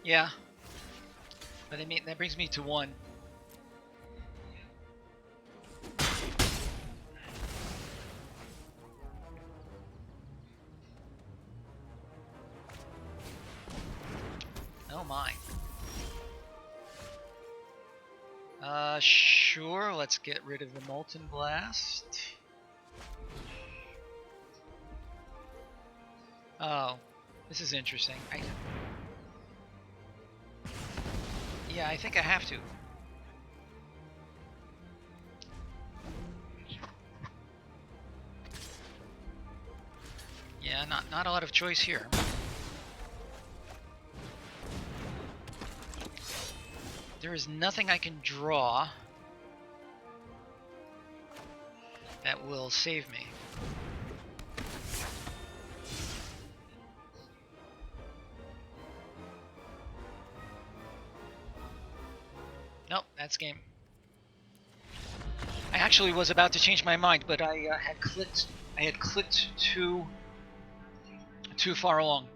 Yeah. But that brings me to 1. Oh my. Sure, let's get rid of the Molten Blast. Oh, this is interesting. Yeah, I think I have to. Yeah, not a lot of choice here. There is nothing I can draw that will save me. Nope, that's game. I actually was about to change my mind, but I had clicked too far along.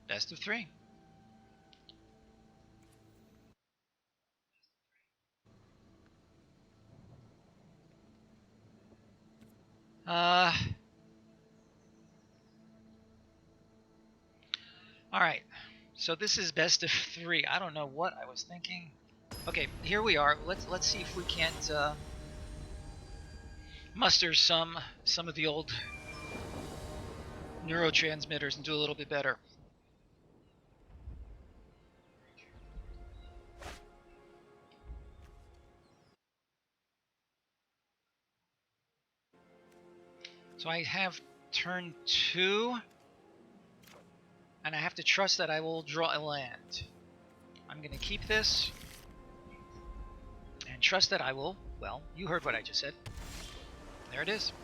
Best of 3. Alright, so this is best of 3. I don't know what I was thinking. Okay, here we are. Let's see if we can't muster some of the old neurotransmitters and do a little bit better. So I have turn 2, and I have to trust that I will draw a land. I'm going to keep this and trust that I will, well, you heard what I just said. There it is.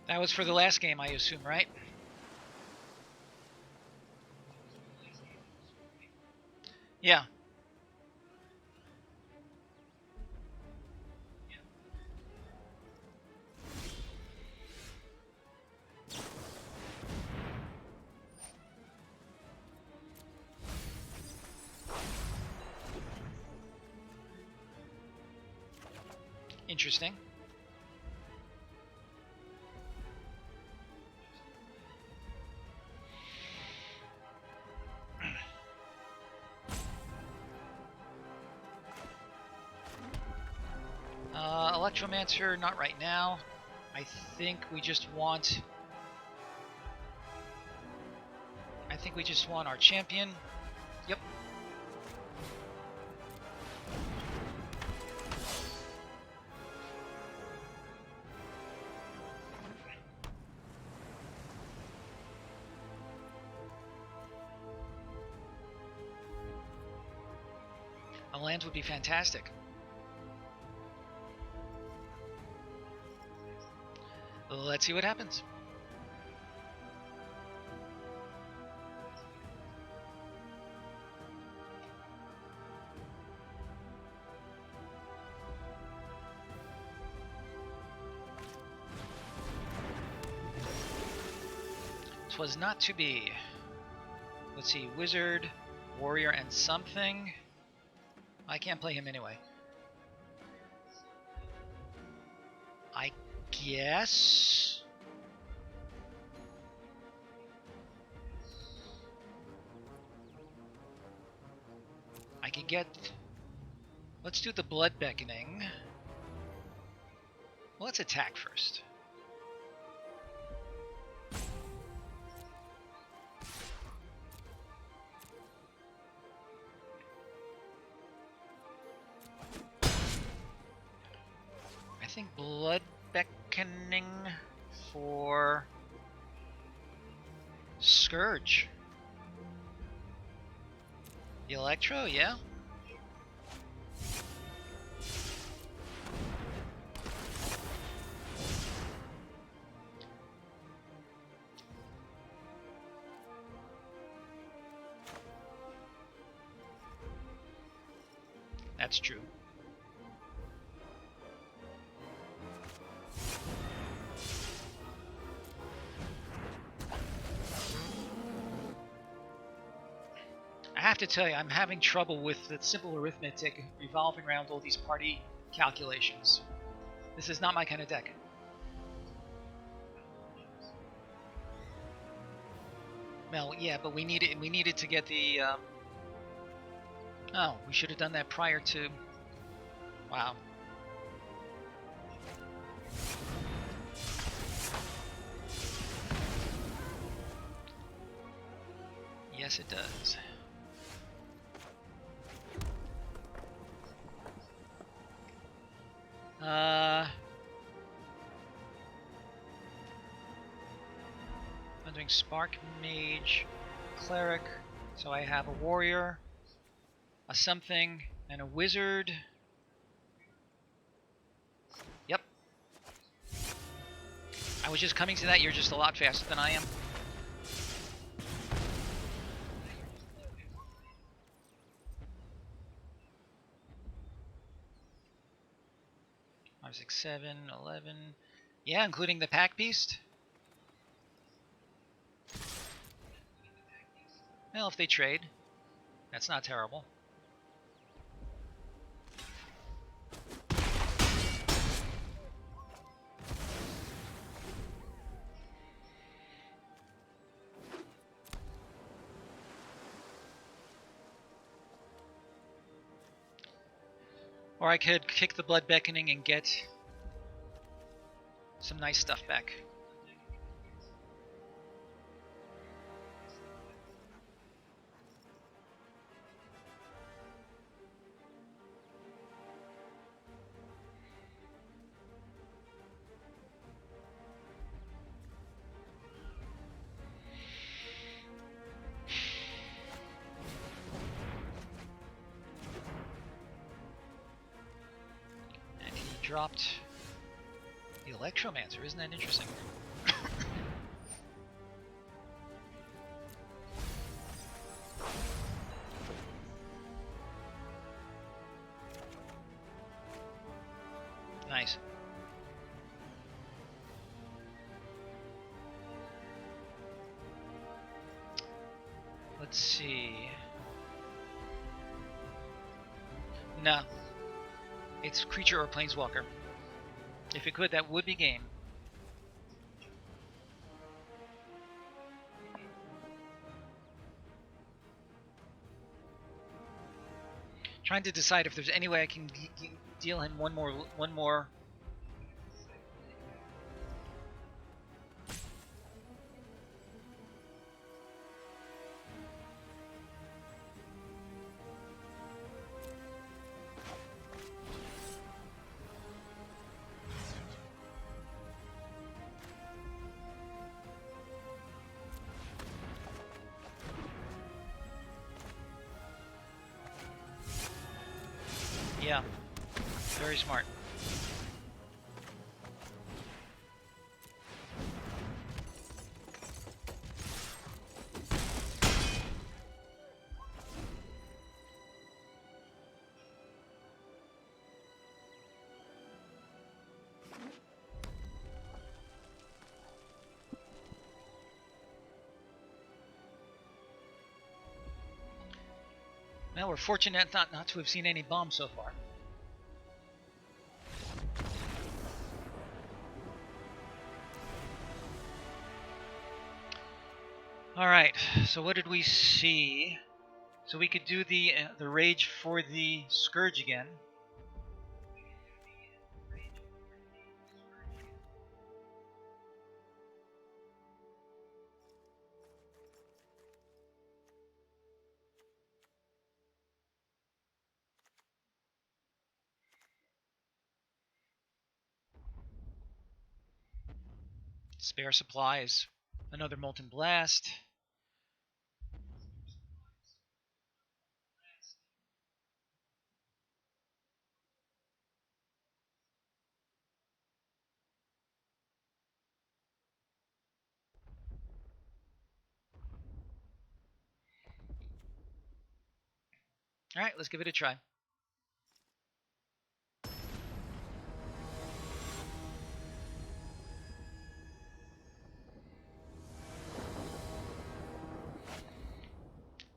That was for the last game, I assume, right? Yeah. Interesting. Electromancer, not right now. I think we just want our champion. Yep. A land would be fantastic. Let's see what happens. Was not to be. Let's see, wizard, warrior, and something. I can't play him anyway. I guess. I could get. Let's do the blood beckoning. Well, let's attack first. I think blood beckoning for Scourge. The Electro, yeah. That's true. I have to tell you, I'm having trouble with the simple arithmetic revolving around all these party calculations. This is not my kind of deck. Well, yeah, but we needed to get the. Oh, we should have done that prior to. Wow. Yes, it does. I'm doing Spark Mage, Cleric, so I have a Warrior, a Something, and a Wizard. Yep. I was just coming to that. You're just a lot faster than I am. Five, 6, 7, 11. Yeah, including the Pack Beast. Well, if they trade, that's not terrible. Or I could kick the Blood Beckoning and get some nice stuff back. And he dropped the Electromancer. Isn't that interesting? Nice. Let's see. No. It's creature or planeswalker. If it could, that would be game. Trying to decide if there's any way I can deal him one more. Yeah, very smart. Well, we're fortunate not to have seen any bombs so far. All right, so what did we see? So we could do the rage for the Scourge again. Spare supplies, another Molten Blast. All right, let's give it a try.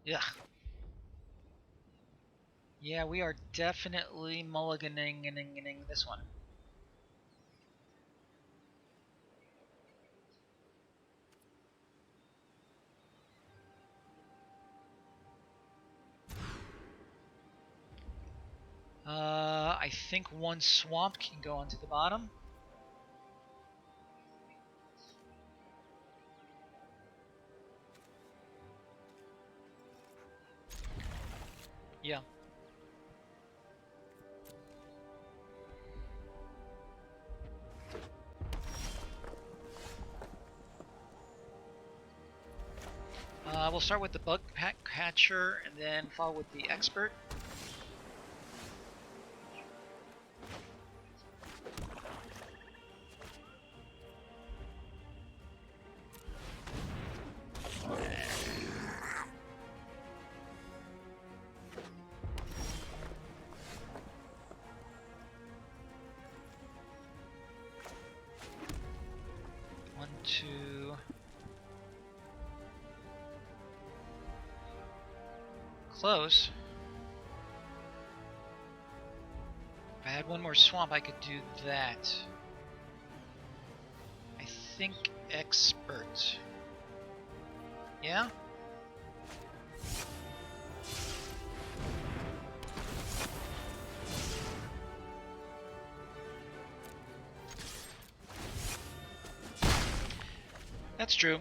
Yeah. Yeah, we are definitely mulliganing this one. I think one swamp can go onto the bottom. Yeah. We'll start with the bug catcher and then follow with the expert. One, two. Close. If I had one more swamp, I could do that. I think expert. Yeah? That's true.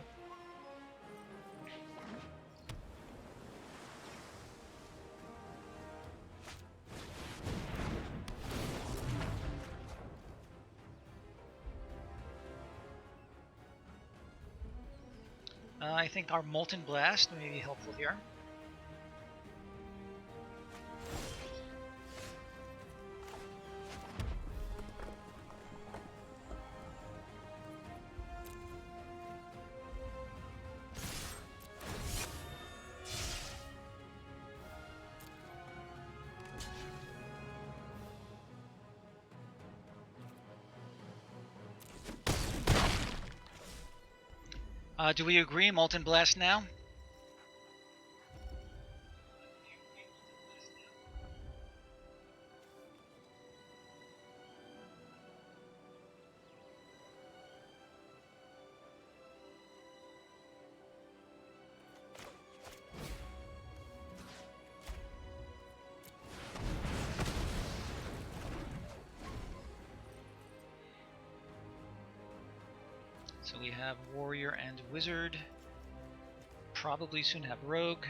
I think our Molten Blast may be helpful here. Do we agree Molten Blast now? So we have Warrior and Wizard. Probably soon have Rogue.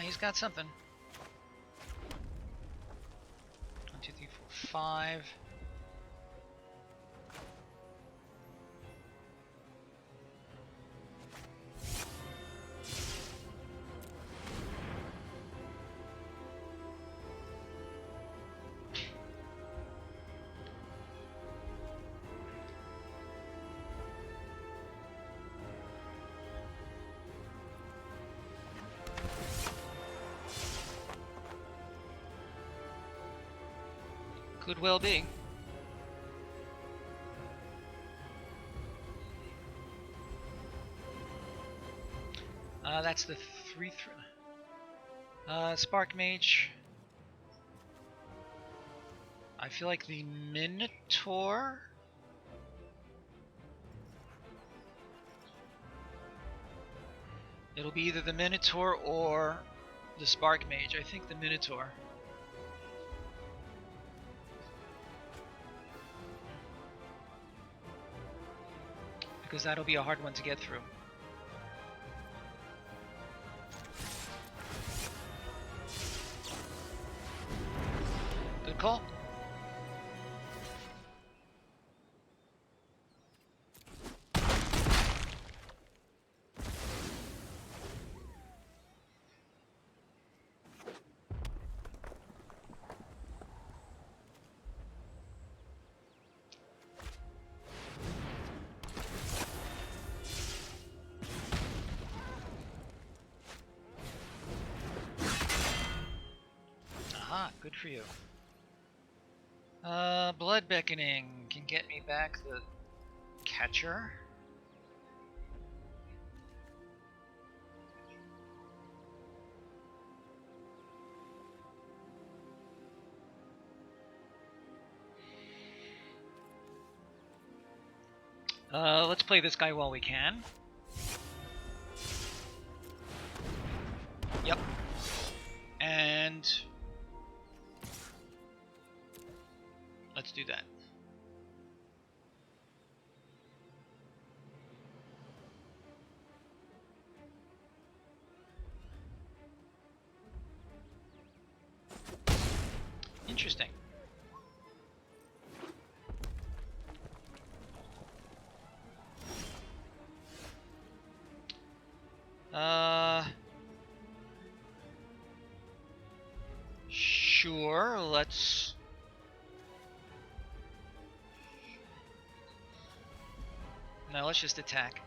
He's got something. 1, 2, 3, 4, 5. Could well be. That's the 3. Spark Mage. I feel like the Minotaur. It'll be either the Minotaur or the Spark Mage. I think the Minotaur. Because that'll be a hard one to get through. Good call. Good for you. Blood Beckoning can get me back the catcher. Let's play this guy while we can. Yep. And let's do that. Interesting. Sure, let's... No, let's just attack.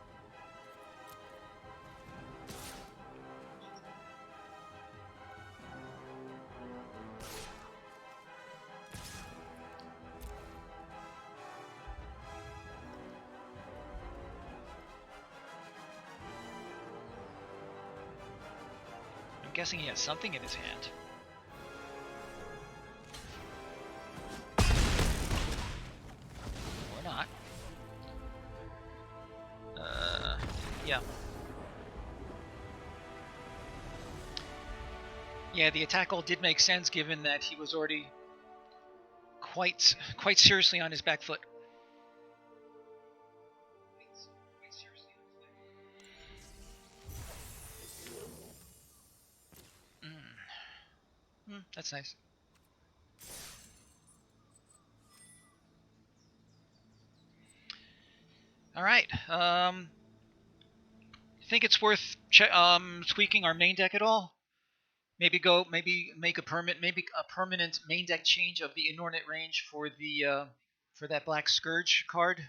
I'm guessing he has something in his hand. Or not. Yeah. Yeah, the attack all did make sense given that he was already quite seriously on his back foot. That's nice. All right. Think it's worth tweaking our main deck at all? Maybe make a permanent main deck change of the Inordinate Range for the for that Black Scourge card.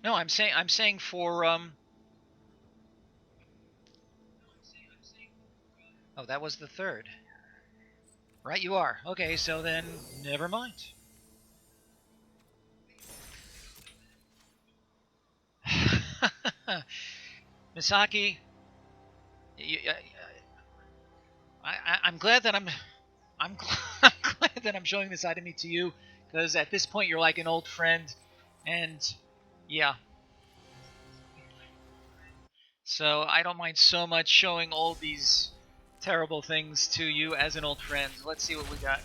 No, I'm saying for Oh, that was the third. Right, you are. Okay, so then never mind. Misaki, I'm glad that I'm glad that I'm showing this side of me to you, because at this point you're like an old friend, and yeah. So I don't mind so much showing all these terrible things to you as an old friend. Let's see what we got.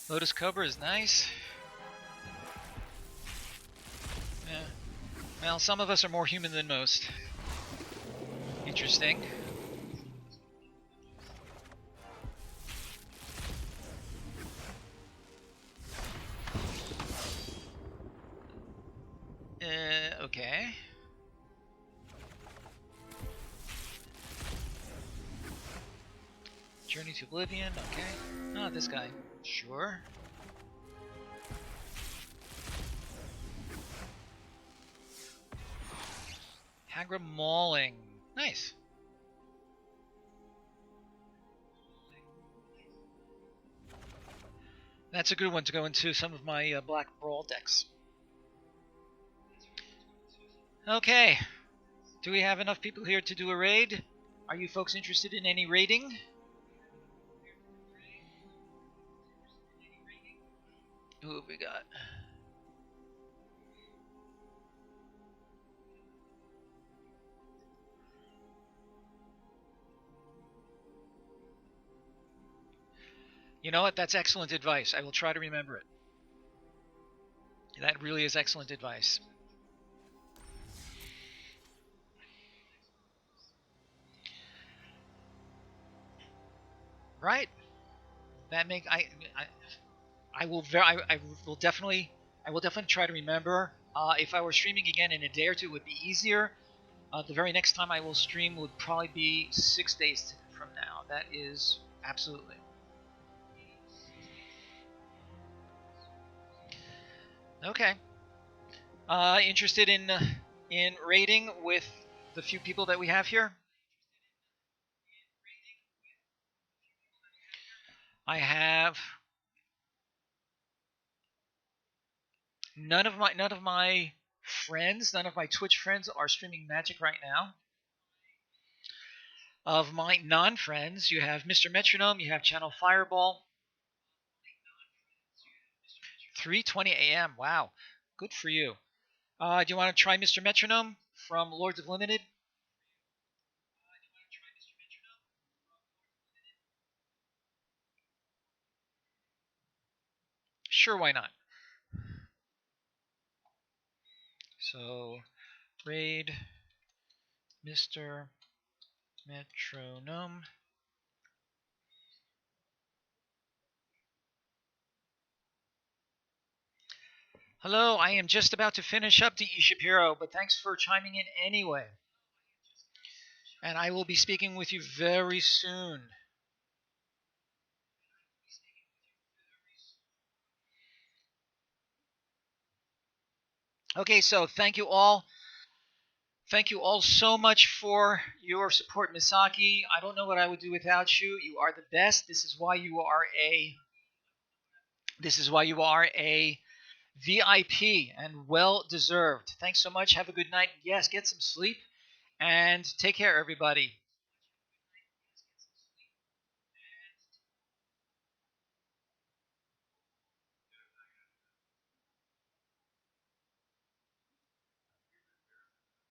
Lotus Cobra is nice. Yeah. Well, some of us are more human than most. Interesting. Okay. Journey to Oblivion, okay. Oh, this guy. Sure. Hagra Mauling. Nice. That's a good one to go into some of my Black Brawl decks. Okay. Do we have enough people here to do a raid? Are you folks interested in any raiding? Who have we got? You know what? That's excellent advice. I will try to remember it. That really is excellent advice. Right. That make I will definitely try to remember. If I were streaming again in a day or two, it would be easier. The very next time I will stream would probably be 6 days from now. That is absolutely. Okay. Interested in raiding with the few people that we have here? I have none of my friends, none of my Twitch friends are streaming Magic right now. Of my non-friends, you have Mr. Metronome, you have Channel Fireball. 3:20 a.m. Wow, good for you. Do you want to try Mr. Metronome from Lords of Limited? Sure, why not? So, raid Mr. Metronome. Hello, I am just about to finish up the eShapiro, but thanks for chiming in anyway. And I will be speaking with you very soon. Okay, so thank you all. Thank you all so much for your support, Misaki. I don't know what I would do without you. You are the best. This is why you are a VIP and well deserved. Thanks so much. Have a good night. Yes, get some sleep and take care, everybody.